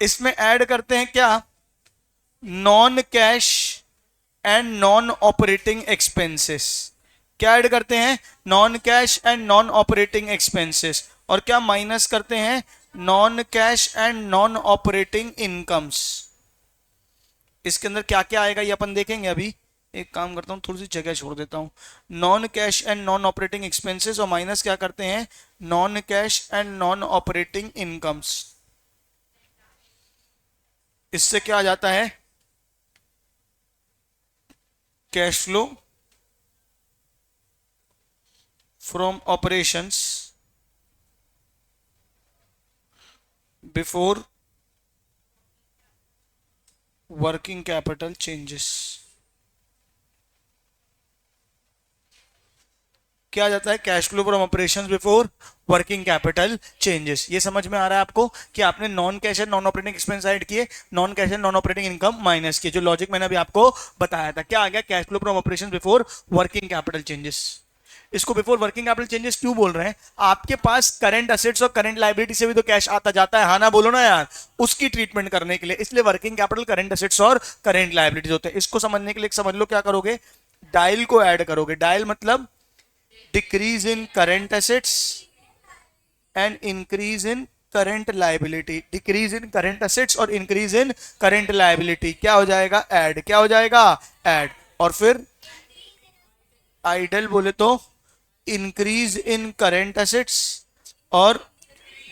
इसमें ऐड करते हैं क्या? Non cash and non operating expenses. क्या ऐड करते हैं? Non cash and non operating expenses. और क्या माइनस करते हैं? Non cash and non operating incomes. इसके अंदर क्या क्या आएगा ये अपन देखेंगे अभी। एक काम करता हूँ, थोड़ी सी जगह छोड़ देता हूँ। Non cash and non operating expenses और माइनस क्या करते हैं? Non cash and non operating incomes. इससे क्या आ जाता है? Cash flow from operations before working capital changes. क्या आ जाता है? Cash flow from operations before working capital changes. ये समझ में आ रहा है आपको कि आपने non cash and non operating expense add किए, non cash and non operating income minus किए। जो लॉजिक मैंने अभी आपको बताया था, क्या आ गया? Cash flow from operations before working capital changes. इसको बिफोर वर्किंग कैपिटल चेंजेस क्यों बोल रहे हैं? आपके पास करंट असेट्स और करंट लायबिलिटी से भी तो कैश आता जाता है, हाँ ना बोलो ना यार। उसकी ट्रीटमेंट करने के लिए, इसलिए वर्किंग कैपिटल करंट असेट्स और करंट लायबिलिटीज होते हैं। इसको समझने के लिए समझ लो क्या करोगे, डायल को ऐड करोगे। डायल मतलब decrease in current assets and increase in current liability. Decrease in current assets और इंक्रीज इन करंट लायबिलिटी क्या हो जाएगा? ऐड। क्या हो जाएगा? ऐड। और फिर आइडल बोले तो इंक्रीज इन करंट एसेट्स और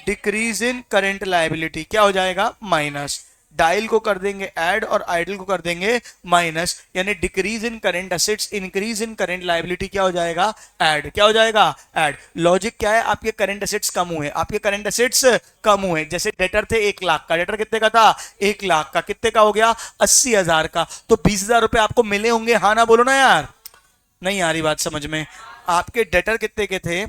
डिक्रीज इन करंट लायबिलिटी क्या हो जाएगा? माइनस। डायल को कर देंगे ऐड और आइडल को कर देंगे माइनस, यानी decrease in current assets increase in current liability क्या हो जाएगा? ऐड। क्या हो जाएगा? ऐड। लॉजिक क्या है? आपके करंट एसेट्स कम हुए, आपके करंट एसेट्स कम हुए। जैसे डेटर थे 1 लाख का, डेटर कितने का था? 1 लाख का। कितने का हो गया? 80,000 का। तो 20,000 रुपए आपको मिले होंगे, हाँ ना बोलो ना यार। नहीं आ रही बात समझ में? आपके डेटर कितने के थे?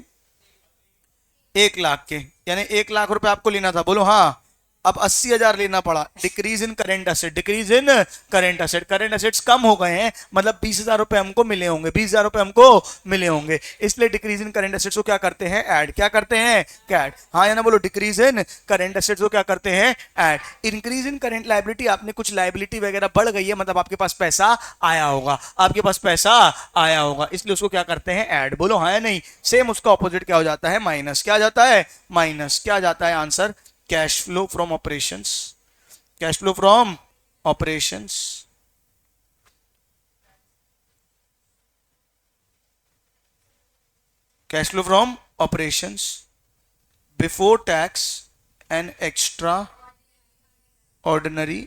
1 लाख के, यानी 1 लाख रुपए आपको लेना था, बोलो हाँ। अब 80,000 लेना पड़ा। Decrease in current asset, decrease in current asset, current assets कम हो गए हैं, मतलब 20,000 रुपए हमको मिले होंगे, 20,000 रुपए हमको मिले होंगे। इसलिए डिक्रीज इन करेंट एसेट्स को क्या करते हैं? ऐड। क्या करते हैं? कैड। हाँ या ना बोलो। डिक्रीज इन करेंट एसेट्स को क्या करते हैं? Add. Increase in current liability, आपने कुछ लायबिलिटी वगैरह बढ़ गई है, मतलब आपके पास पैसा आया होगा, आपके पास पैसा आया होगा, इसलिए उसको क्या करते हैं? ऐड। बोलो हाँ या नहीं। सेम उसका ऑपोजिट क्या हो जाता है? माइनस। क्या जाता है? माइनस। क्या जाता है answer? Cash flow from operations. Cash flow from operations cash flow from operations before tax and extra ordinary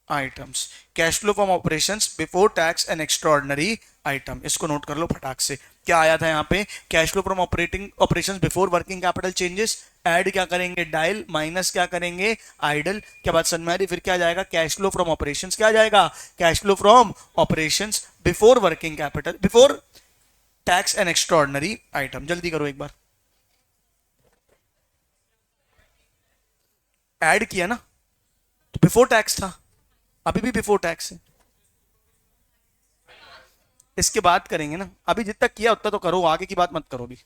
items. Cash flow from operations before tax and extra ordinary item. इसको note कर लो फटाक से। क्या आया था यहाँ पे, cash flow from operating operations before working capital changes, add क्या करेंगे डायल, माइनस क्या करेंगे आइडल। क्या बात समझ में आ रही, फिर क्या जाएगा कैश फ्लो फ्रॉम ऑपरेशंस, क्या जाएगा cash flow from operations before working capital, before tax and extraordinary item. जल्दी करो एक बार, ऐड किया ना तो बिफोर टैक्स था, अभी भी बिफोर टैक्स है, इसके बाद करेंगे ना, अभी जितना किया उतना तो करो, आगे की बात मत करो भी।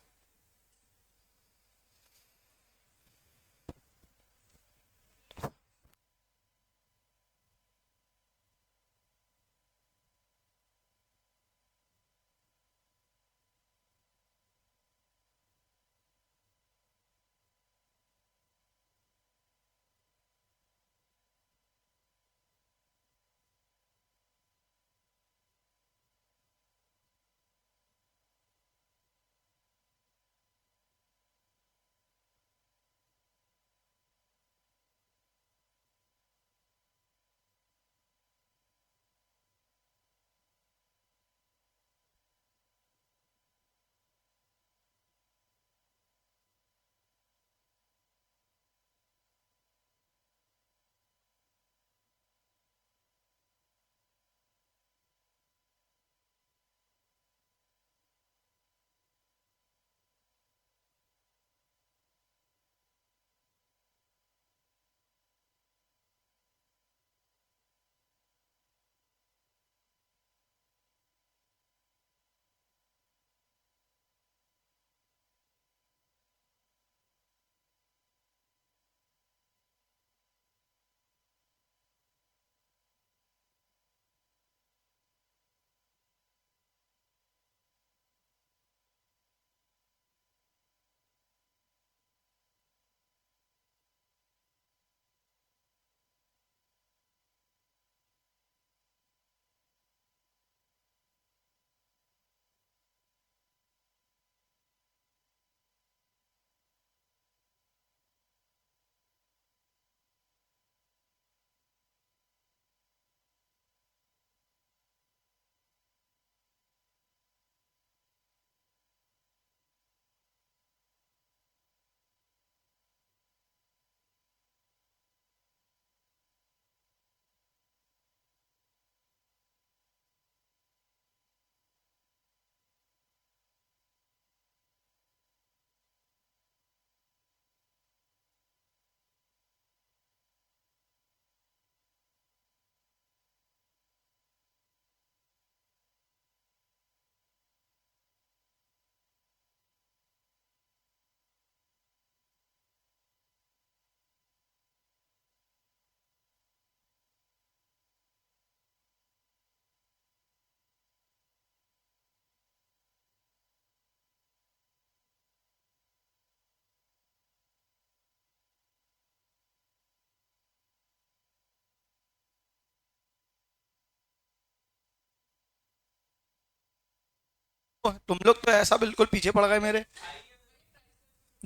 तुम लोग तो ऐसा बिल्कुल पीछे पड़ गए मेरे,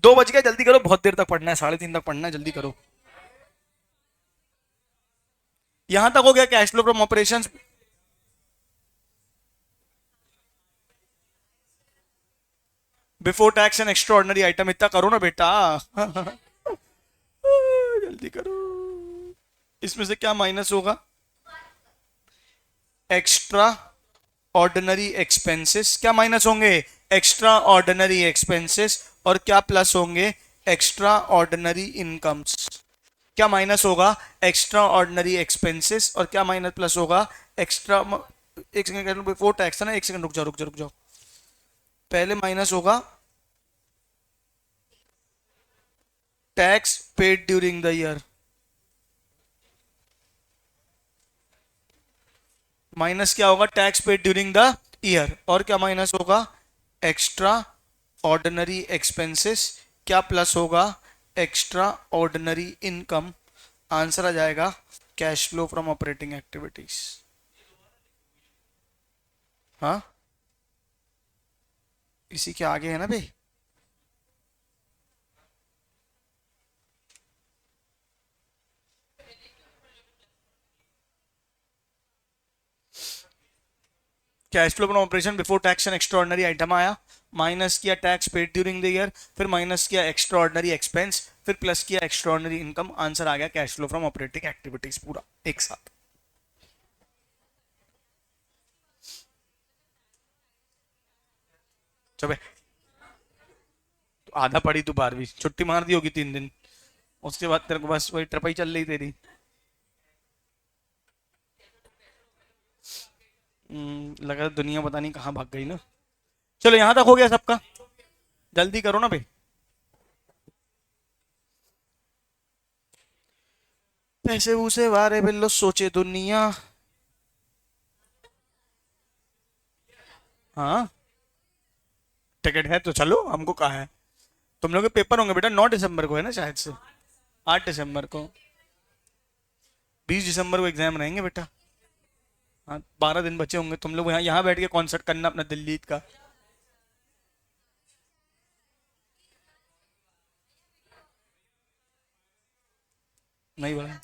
2 बज गए, जल्दी करो, बहुत देर तक पढ़ना है, 3:30 तक पढ़ना है, जल्दी करो। यहां तक हो गया cash flow from operations, before tax and extra ordinary item, इतना करो ना बेटा। जल्दी करो, इसमें से क्या माइनस होगा, एक्स्ट्रा ऑर्डिनरी एक्सपेंसेस, क्या माइनस होंगे एक्स्ट्रा ऑर्डिनरी एक्सपेंसेस, और क्या प्लस होंगे एक्स्ट्रा ऑर्डिनरी इनकम्स। क्या माइनस होगा एक्स्ट्रा ऑर्डिनरी एक्सपेंसेस, और क्या माइनस प्लस होगा एक्स्ट्रा, एक सेकंड बिफोर टैक्स है ना, एक सेकंड रुक जाओ रुक जाओ रुक जाओ, पहले माइनस होगा tax paid during the year, minus क्या होगा tax paid during the year, और क्या माइनस होगा एक्स्ट्रा ऑर्डिनरी एक्सपेंसेस, क्या प्लस होगा एक्स्ट्रा ऑर्डिनरी इनकम। आंसर आ जाएगा cash flow from operating activities. हाँ, इसी के आगे है ना भाई। Cash flow from operation before tax and extraordinary item आया, माइनस किया tax paid during the year, फिर माइनस किया एक्स्ट्राऑर्डिनरी एक्सपेंस, फिर प्लस किया एक्स्ट्राऑर्डिनरी इनकम, आंसर आ गया cash flow from operating activities पूरा एक साथ। चलो तो आधा पढ़ी तू 12वीं, छुट्टी मार दी होगी 3 दिन, उसके बाद तेरे को बस वही ट्रपाई चल रही तेरी। लगा दुनिया पता नहीं कहाँ भाग गई ना। चलो यहां तक हो गया सबका, जल्दी करो ना भाई। पैसे उसे वारे बिल्लो सोचे दुनिया। हाँ टिकट है तो चलो, हमको कहा है। तुम लोग के पेपर होंगे बेटा 9 दिसंबर को है ना शायद से, 8 दिसंबर को, 20 दिसंबर को एग्जाम रहेंगे बेटा। हाँ 12 दिन बचे होंगे, तुम लोग यहाँ यहाँ बैठ के कॉन्सर्ट करना अपना दिल्ली का। नहीं बोला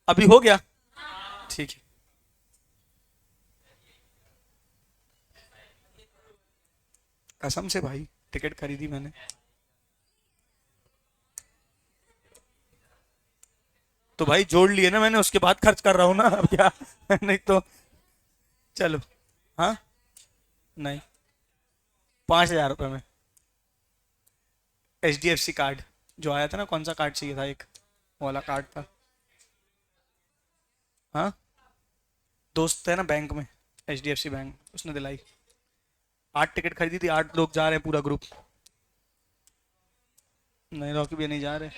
अभी हो गया, ठीक है। कसम से भाई टिकट खरीदी मैंने। तो भाई जोड़ लिए ना मैंने, उसके बाद खर्च कर रहा हूँ ना अब क्या नहीं तो। चलो हाँ, नहीं 5,000 रुपये में HDFC कार्ड जो आया था ना, कौन सा कार्ड चाहिए था, एक वो वाला कार्ड था। हाँ दोस्त है ना बैंक में, HDFC बैंक, उसने दिलाई। 8 टिकट खरीदी थी, 8 लोग जा रहे हैं पूरा ग्रुप। नहीं रॉकी भी नहीं जा रहे।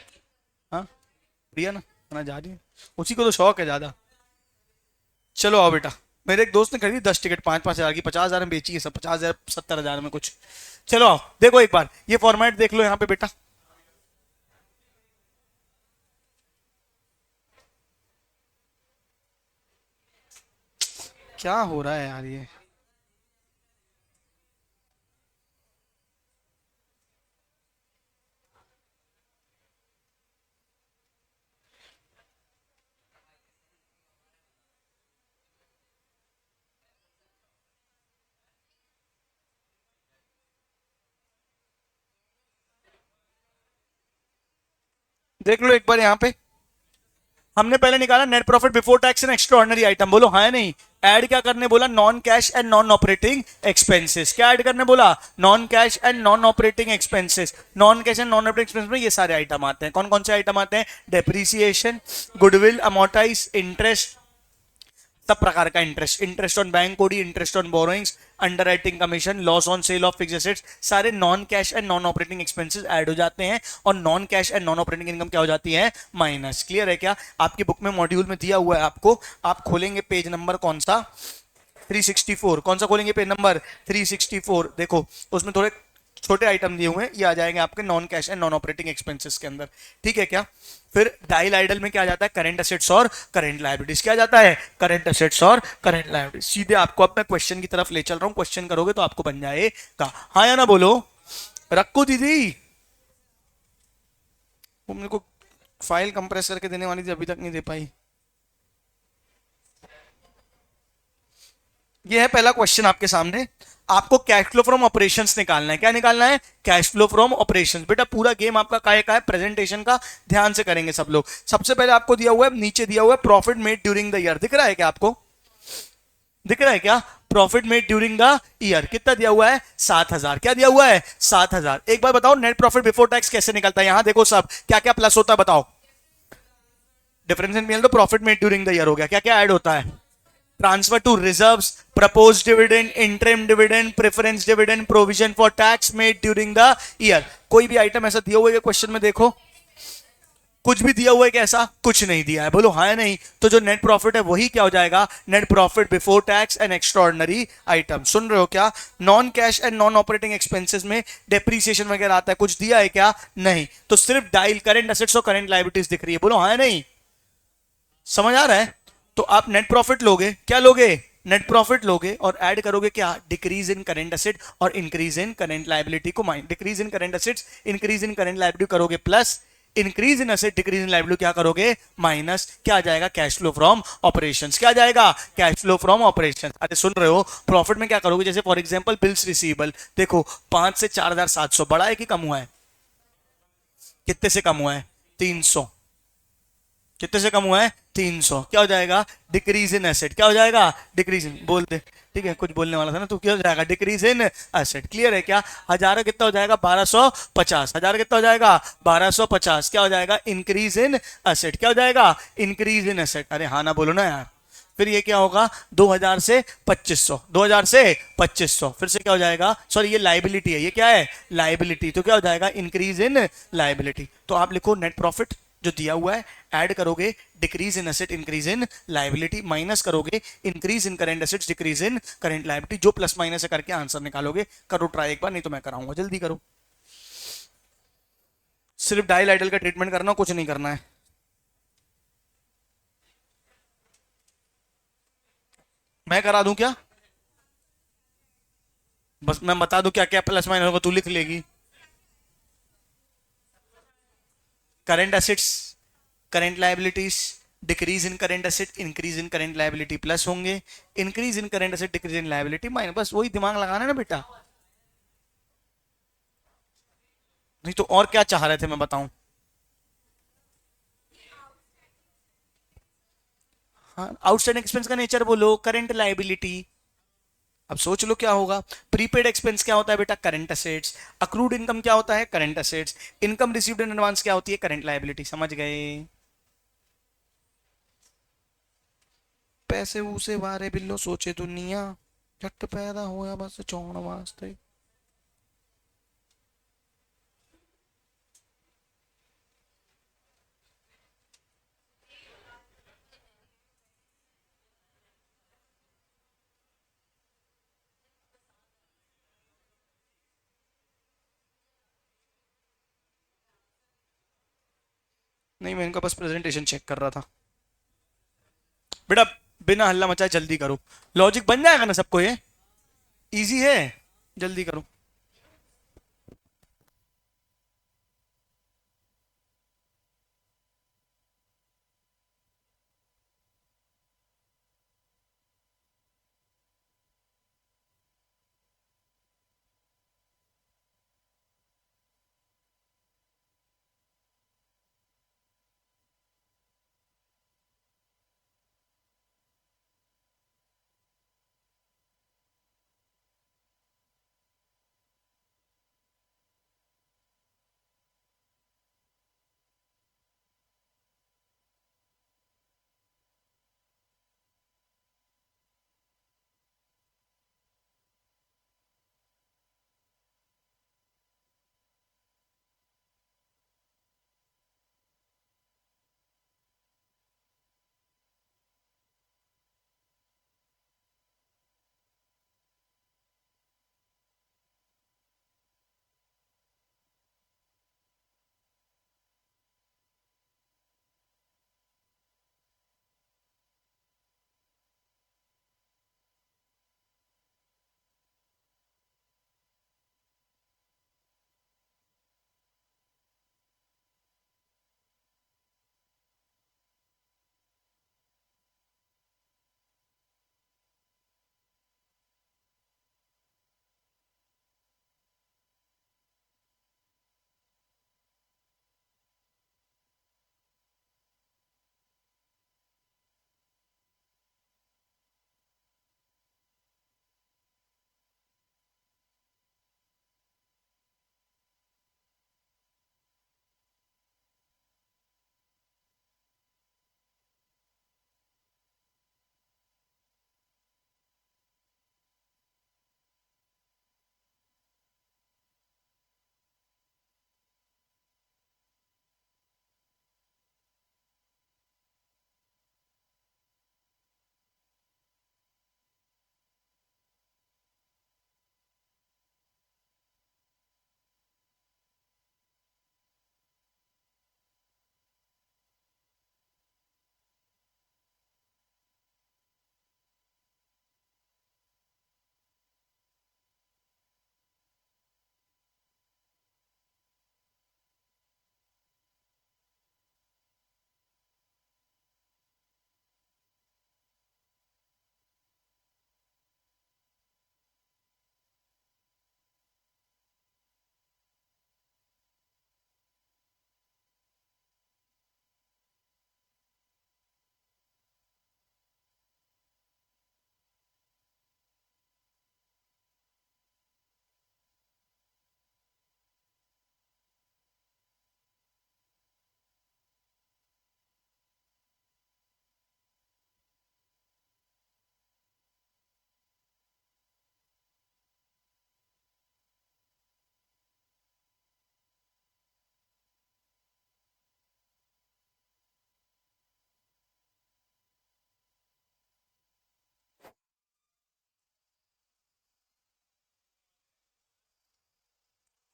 हाँ प्रिया ना जा रही है, उसी को तो शौक है ज्यादा। चलो आओ बेटा, मेरे एक दोस्त ने खरीदी 10 टिकट 5-5 हज़ार की, 50,000 में बेची है सब, 50,000 70,000 में कुछ। चलो आओ देखो एक बार ये फॉर्मेट देख लो यहाँ पे बेटा। क्या हो रहा है यार ये। देख लो एक बार यहाँ पे, हमने पहले निकाला net profit before tax and extraordinary item, बोलो हाँ या नहीं। ऐड क्या करने बोला, non cash and non operating expenses. क्या ऐड करने बोला, non cash and non operating expenses. Non cash and non operating expenses में ये सारे आइटम आते हैं। कौन कौन से आइटम आते हैं, डेप्रीसिएशन, गुडविल, अमोर्टाइज, इंटरेस्ट, सब प्रकार का interest, interest on bank OD, interest on borrowings, underwriting commission, loss on sale of fixed assets, सारे non cash and non operating expenses add हो जाते हैं। और non cash and non operating income क्या हो जाती है, माइनस। क्लियर है क्या। आपकी बुक में मॉड्यूल में दिया हुआ है आपको, आप खोलेंगे पेज नंबर कौन सा, 364। कौन सा खोलेंगे, पेज नंबर 364। देखो उसमें थोड़े छोटे आइटम दिए हुए हैं, ये आ जाएंगे आपके non cash and non operating expenses के अंदर। ठीक है क्या। फिर डाइल आइडल में क्या आ जाता है, करंट एसेट्स और करंट लायबिलिटीज। क्या जाता है, करंट एसेट्स और करंट लायबिलिटीज। सीधे आपको अब मैं क्वेश्चन की तरफ ले चल रहा हूं, क्वेश्चन करोगे तो आपको बन जाएगा। हाँ या ना बोलो। रखो दीदी, वो मेरे को फाइल कंप्रेस करके देने वाली थी, अभी तक नहीं दे पाई। ये है पहला क्वेश्चन आपके सामने। आपको कैश फ्लो फ्रॉम ऑपरेशंस निकालना है। क्या निकालना है, कैश फ्लो फ्रॉम ऑपरेशंस। बेटा पूरा गेम आपका काय का है, प्रेजेंटेशन का, ध्यान से करेंगे सब लोग। सबसे पहले आपको दिया हुआ है, नीचे दिया हुआ है profit made during the year. दिख रहा है क्या आपको, दिख रहा है क्या, profit made during the year. कितना दिया हुआ है, 7,000। क्या दिया हुआ है, 7,000। एक बार बताओ नेट प्रॉफिट बिफोर टैक्स कैसे निकलता है। यहां देखो सब, क्या क्या प्लस होता है बताओ। डिफरेंस इन पीएल तो profit made during the year हो गया। क्या क्या ऐड होता है, transfer to reserves, proposed dividend, interim dividend, preference dividend, provision for tax made during the year. कोई भी आइटम ऐसा दिया हुआ है क्वेश्चन में, देखो कुछ भी दिया हुआ है कैसा, कुछ नहीं दिया है, बोलो हाँ या नहीं। तो जो नेट प्रॉफिट है वही क्या हो जाएगा, net profit before tax and extraordinary item. सुन रहे हो क्या। Non cash and non operating expenses में डेप्रीसिएशन वगैरह आता है, कुछ दिया है क्या, नहीं। तो सिर्फ डाइल करंट एसेट्स और करंट लायबिलिटीज दिख रही है, बोलो हाँ या नहीं। समझ आ रहा है। तो आप नेट प्रॉफिट लोगे, क्या लोगे, नेट प्रॉफिट लोगे और ऐड करोगे क्या, डिक्रीज इन करंट एसेट और इंक्रीज इन करंट लायबिलिटी को minus, decrease in current assets increase in current liability करोगे plus, increase in asset decrease in liability क्या करोगे, माइनस क्या आ जाएगा, कैश फ्लो फ्रॉम ऑपरेशंस। क्या आ जाएगा, कैश फ्लो फ्रॉम ऑपरेशंस। अरे सुन रहे हो, प्रॉफिट में क्या करोगे, जैसे फॉर एग्जांपल बिल्स रिसीवेबल, देखो 5 से 4700 बढ़ा है कि कम हुआ है, कितने से कम हुआ है, 300, कितने से कम हुआ है, 300। क्या हो जाएगा, डिक्रीज इन एसेट। क्या हो जाएगा, डिक्रीज इन, बोल दे, ठीक है कुछ बोलने वाला था ना तू, क्या हो जाएगा, डिक्रीज इन एसेट। क्लियर है क्या, हजार का कितना हो जाएगा, 1250, हजार कितना हो जाएगा, 1250। क्या हो जाएगा, इंक्रीज इन एसेट। क्या हो जाएगा, इंक्रीज इन एसेट। अरे हाँ ना बोलो ना यार। फिर ये क्या होगा, 2000 से 2500, 2000 से 2500, फिर से क्या हो जाएगा, सॉरी ये लाइबिलिटी है, ये क्या है, लाइबिलिटी, तो क्या हो जाएगा, इंक्रीज इन लाइबिलिटी। तो आप लिखो नेट प्रॉफिट जो दिया हुआ है, ऐड करोगे decrease in asset increase in liability, minus करोगे increase in current assets decrease in current liability, जो प्लस माइनस करके आंसर निकालोगे। करो ट्राई एक बार, नहीं तो मैं कराऊंगा, जल्दी करो। सिर्फ डायल आइडल का ट्रीटमेंट करना, कुछ नहीं करना है। मैं करा दूं क्या, बस मैं बता दूं क्या क्या प्लस माइनस होगा, तू लिख लेगी। Current assets, current liabilities, decrease in current asset increase in current liability plus होंगे, increase in current asset decrease in liability minus, बस वही दिमाग लगाना है ना बेटा। नहीं तो और क्या चाह रहे थे मैं बताऊं। हाँ, आउटस्टैंडिंग एक्सपेंस का नेचर बोलो, करंट लायबिलिटी। अब सोच लो क्या होगा, प्रीपेड एक्सपेंस क्या होता है बेटा, करंट एसेट्स। अक्रूड इनकम क्या होता है, current assets. Income received in advance क्या होती है, करंट लायबिलिटी। समझ गए, पैसे उसे वारे बिल्लो सोचे दुनिया, झट पैदा होया बस चौड़ वास्ते। नहीं मैं इनका बस प्रेजेंटेशन चेक कर रहा था बेटा, बिना हल्ला मचाए जल्दी करो, लॉजिक बन जाएगा ना सबको ये, इजी है, जल्दी करो।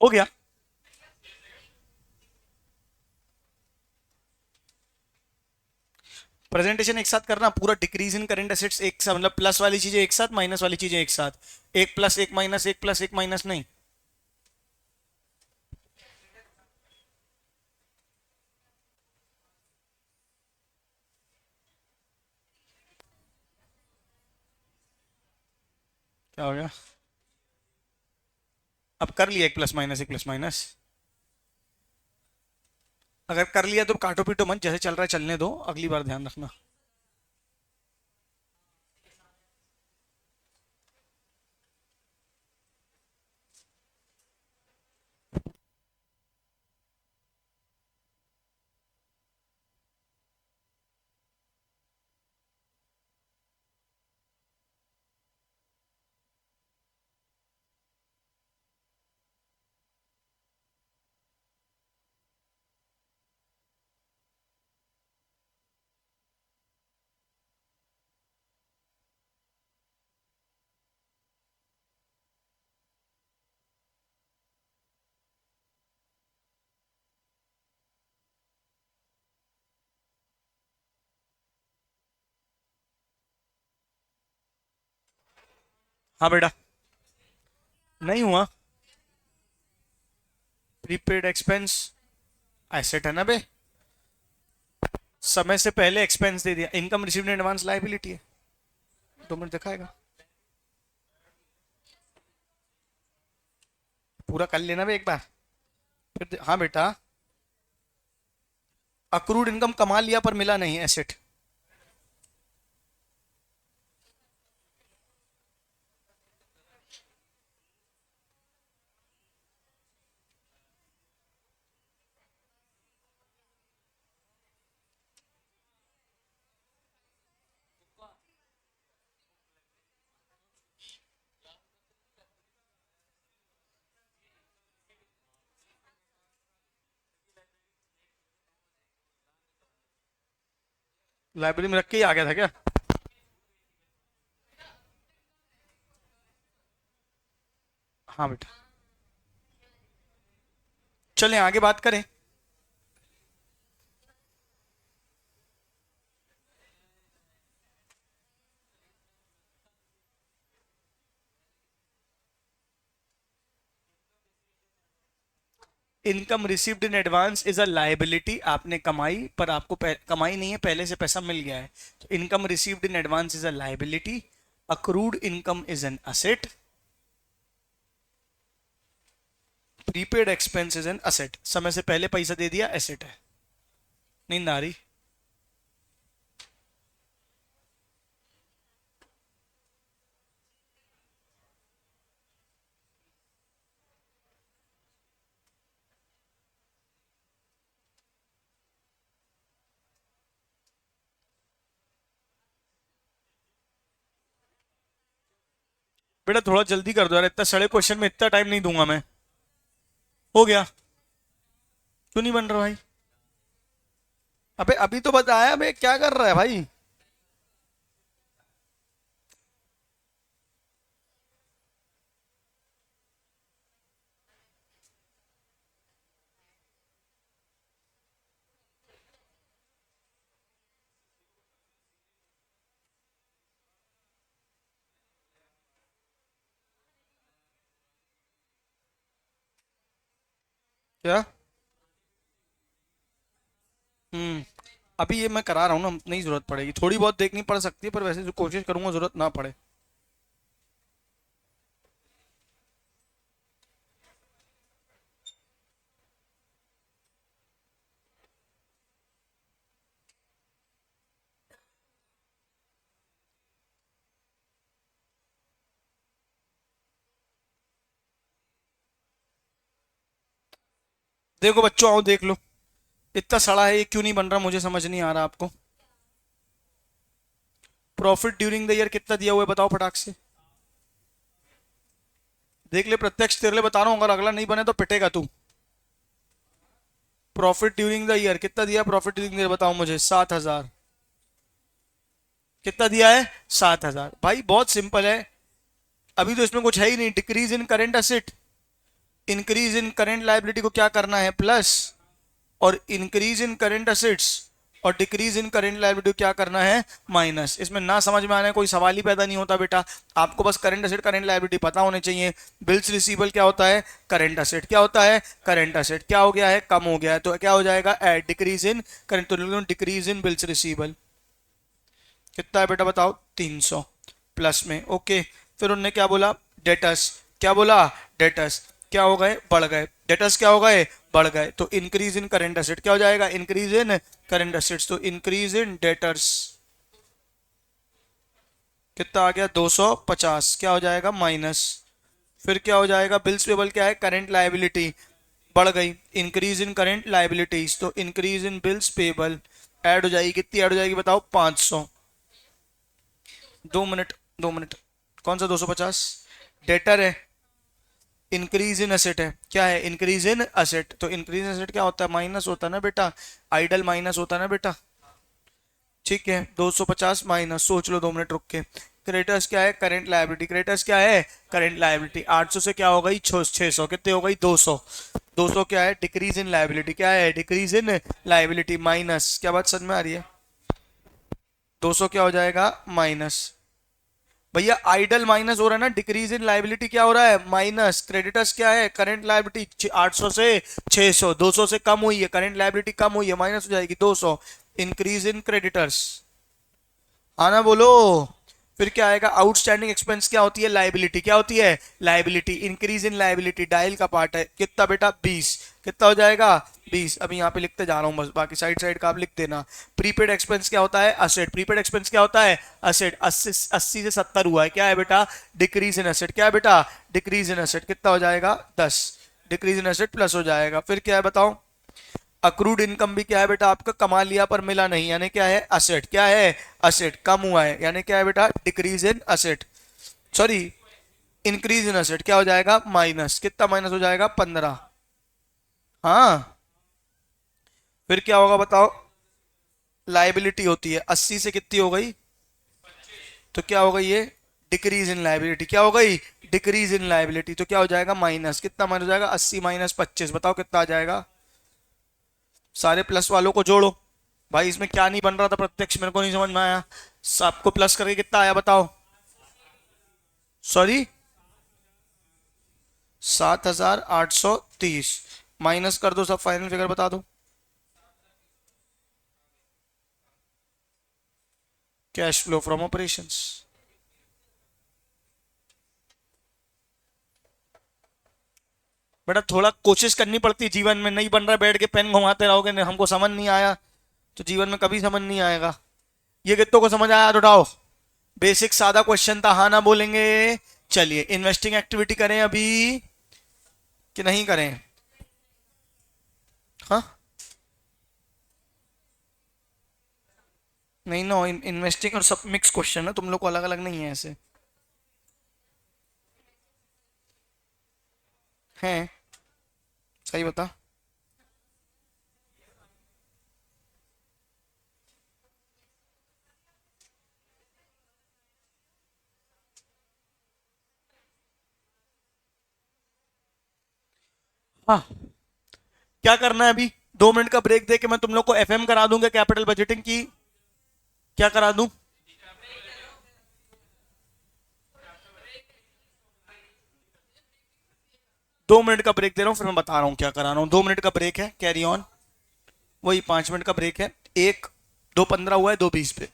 हो गया। प्रेजेंटेशन एक साथ करना, पूरा डिक्रीज इन करंट एसेट्स एक साथ, मतलब प्लस वाली चीजें एक साथ, माइनस वाली चीजें एक साथ, एक प्लस एक माइनस, एक प्लस एक माइनस नहीं। क्या हो गया? अब कर लिया एक प्लस माइनस, एक प्लस माइनस। अगर कर लिया तो काटो पीटो मत, जैसे चल रहा है चलने दो, अगली बार ध्यान रखना। हाँ बेटा। नहीं हुआ। प्रीपेड एक्सपेंस एसेट है ना बे, समय से पहले एक्सपेंस दे दिया, income received in advance liability है। 2 मिनट दिखाएगा, पूरा कर लेना बे एक बार। फिर हाँ बेटा, अक्रूड इनकम कमा लिया पर मिला नहीं, एसेट। लाइब्रेरी में रख के ही आ गया था क्या? हाँ बेटा। चलें आगे बात करें। Income received in advance is a liability, आपने कमाई पर आपको कमाई नहीं है, पहले से पैसा मिल गया है, तो income received in advance is a liability. Accrued income is an asset. Prepaid expense is an asset, समय से पहले पैसा दे दिया, एसेट है। नींद आ रही? बेटा थोड़ा जल्दी कर दो यार, इतना सड़े क्वेश्चन में इतना टाइम नहीं दूंगा मैं। हो गया। क्यों नहीं बन रहा भाई? अबे अभी तो बताया, अबे क्या कर रहा है भाई? क्या? हम्म। अभी ये मैं करा रहा हूँ ना, नहीं जरूरत पड़ेगी, थोड़ी बहुत देखनी पड़ सकती है, पर वैसे जो कोशिश करूंगा जरूरत ना पड़े। देखो बच्चों, आओ देख लो, इतना सड़ा है ये, क्यों नहीं बन रहा मुझे समझ नहीं आ रहा आपको। प्रॉफिट ड्यूरिंग द ईयर कितना दिया हुआ है बताओ फटाक से। देख ले प्रत्यक्ष, तेरे लिए बता रहा हूँ, अगर अगला नहीं बने तो पिटेगा तू। प्रॉफिट ड्यूरिंग द ईयर कितना दिया, प्रॉफिट ड्यूरिंग द ईयर बताओ मुझे। 7,000। कितना दिया है? 7,000। भाई बहुत सिंपल है, अभी तो इसमें कुछ है ही नहीं, decrease in current asset. Increase in current liability को क्या करना है, प्लस, और इंक्रीज इन करंट असेट्स और डिक्रीज इन करंट लायबिलिटी क्या करना है, माइनस। इसमें ना समझ में आने कोई सवाल ही पैदा नहीं होता बेटा, आपको बस करंट असेट करंट लायबिलिटी पता होने चाहिए। बिल्स रिसीवेबल क्या होता है, करंट असेट, क्या होता है, करंट असेट, क्या हो गया है, कम हो गया है, तो क्या हो जाएगा, एड, डिक्रीज इन करंट, तो डिक्रीज इन बिल्स रिसीवेबल कितना है बेटा बताओ, 300 प्लस में, ओके। फिर उन्होंने क्या बोला, डेटर्स, क्या बोला, डेटर्स क्या हो गए, बढ़ गए, डेटर्स क्या हो गए, बढ़ गए, तो इंक्रीज इन करंट एसेट क्या हो जाएगा, इंक्रीज इन करंट एसेट्स, तो इंक्रीज इन डेटर्स कितना आ गया, 250, क्या हो जाएगा, माइनस। फिर क्या हो जाएगा, बिल्स पेबल क्या है, करंट लायबिलिटी बढ़ गई, इंक्रीज इन करंट लायबिलिटीज, तो increase in bills payable add हो जाएगी, कितनी ऐड हो जाएगी बताओ, 500। 2 मिनट, 2 मिनट, कौन सा 250, डेटर है, इंक्रीज इन असेट है, क्या है, इंक्रीज इन असेट, तो इंक्रीज इन असेट क्या होता है, माइनस होता है ना बेटा, आइडल माइनस होता है ना बेटा, ठीक है, 250 माइनस, सोच लो 2 मिनट रुक के। क्रेडिटर्स क्या है, करंट लायबिलिटी, क्रेडिटर्स क्या है, करंट लायबिलिटी, 800 से क्या हो गई, 600, कितने हो गई, 200, 200 क्या है, डिक्रीज इन लायबिलिटी, क्या है, डिक्रीज इन लायबिलिटी, माइनस, क्या बात समझ में आ रही है, 200 क्या हो जाएगा, माइनस। भैया आइडल माइनस हो रहा है ना, डिक्रीज इन लायबिलिटी क्या हो रहा है, माइनस, क्रेडिटर्स क्या है, करंट लायबिलिटी 800 से 600, 200 से कम हुई है, करंट लायबिलिटी कम हुई है, माइनस हो जाएगी 200, इंक्रीज इन क्रेडिटर्स, हाँ ना बोलो। फिर क्या आएगा, आउटस्टैंडिंग एक्सपेंस क्या होती है, लायबिलिटी, क्या होती है, liability, increase in liability dial का पार्ट है, कितना बेटा, 20, कितना हो जाएगा, 20। अभी यहाँ पे लिखते जा रहा हूँ बस, बाकी साइड साइड का आप लिख देना। प्रीपेड एक्सपेंस क्या होता है, असेट, प्रीपेड एक्सपेंस क्या होता है, असेट, 80 से 70 हुआ है, क्या है बेटा, डिक्रीज इन असेट, क्या है बेटा, डिक्रीज इन असेट, कितना हो जाएगा, 10, डिक्रीज इन असेट प्लस हो जाएगा। फिर क्या है बताओ, अक्रूड इनकम भी क्या है बेटा, आपका कमा लिया पर मिला नहीं, यानी क्या है, असेट, क्या है, असेट, कम हुआ है, यानी क्या है बेटा, decrease in asset, sorry increase in asset, क्या हो जाएगा, माइनस, कितना माइनस हो जाएगा, 15। हाँ, फिर क्या होगा बताओ, लाइबिलिटी होती है 80 से कितनी हो गई, तो क्या हो गई ये, डिक्रीज इन लाइबिलिटी, क्या हो गई, डिक्रीज इन लाइबिलिटी, तो क्या हो जाएगा, माइनस, कितना माइनस हो जाएगा, 80 माइनस 25, बताओ कितना आ जाएगा, सारे प्लस वालों को जोड़ो। भाई इसमें क्या नहीं बन रहा था प्रत्यक्ष, मेरे को नहीं समझ में आया, सबको प्लस करके कितना आया बताओ, सॉरी 7830, माइनस कर दो सब, फाइनल फिगर बता दो, कैश फ्लो फ्रॉम ऑपरेशंस। बेटा थोड़ा कोशिश करनी पड़ती जीवन में, नहीं बन रहा बैठ के पेन घुमाते रहोगे, हमको समझ नहीं आया तो जीवन में कभी समझ नहीं आएगा। ये कितनों को समझ आया तो उठाओ, बेसिक सादा क्वेश्चन था, हाँ ना बोलेंगे। चलिए इन्वेस्टिंग एक्टिविटी करें अभी कि नहीं करें, हाँ नहीं ना, इन्वेस्टिंग और सब मिक्स क्वेश्चन है, तुम लोग को अलग अलग नहीं है ऐसे हैं, सही बता। हाँ, क्या करना है अभी, 2 मिनट का ब्रेक दे के मैं तुम लोग को एफएम करा दूंगा, कैपिटल बजटिंग की, क्या करा दूं, 2 मिनट का ब्रेक दे रहा हूं, फिर मैं बता रहा हूं क्या करा रहा हूं। 2 मिनट का ब्रेक है, कैरी ऑन, वही 5 मिनट का ब्रेक है, 1 2:15 हुआ है, 2:20 पे।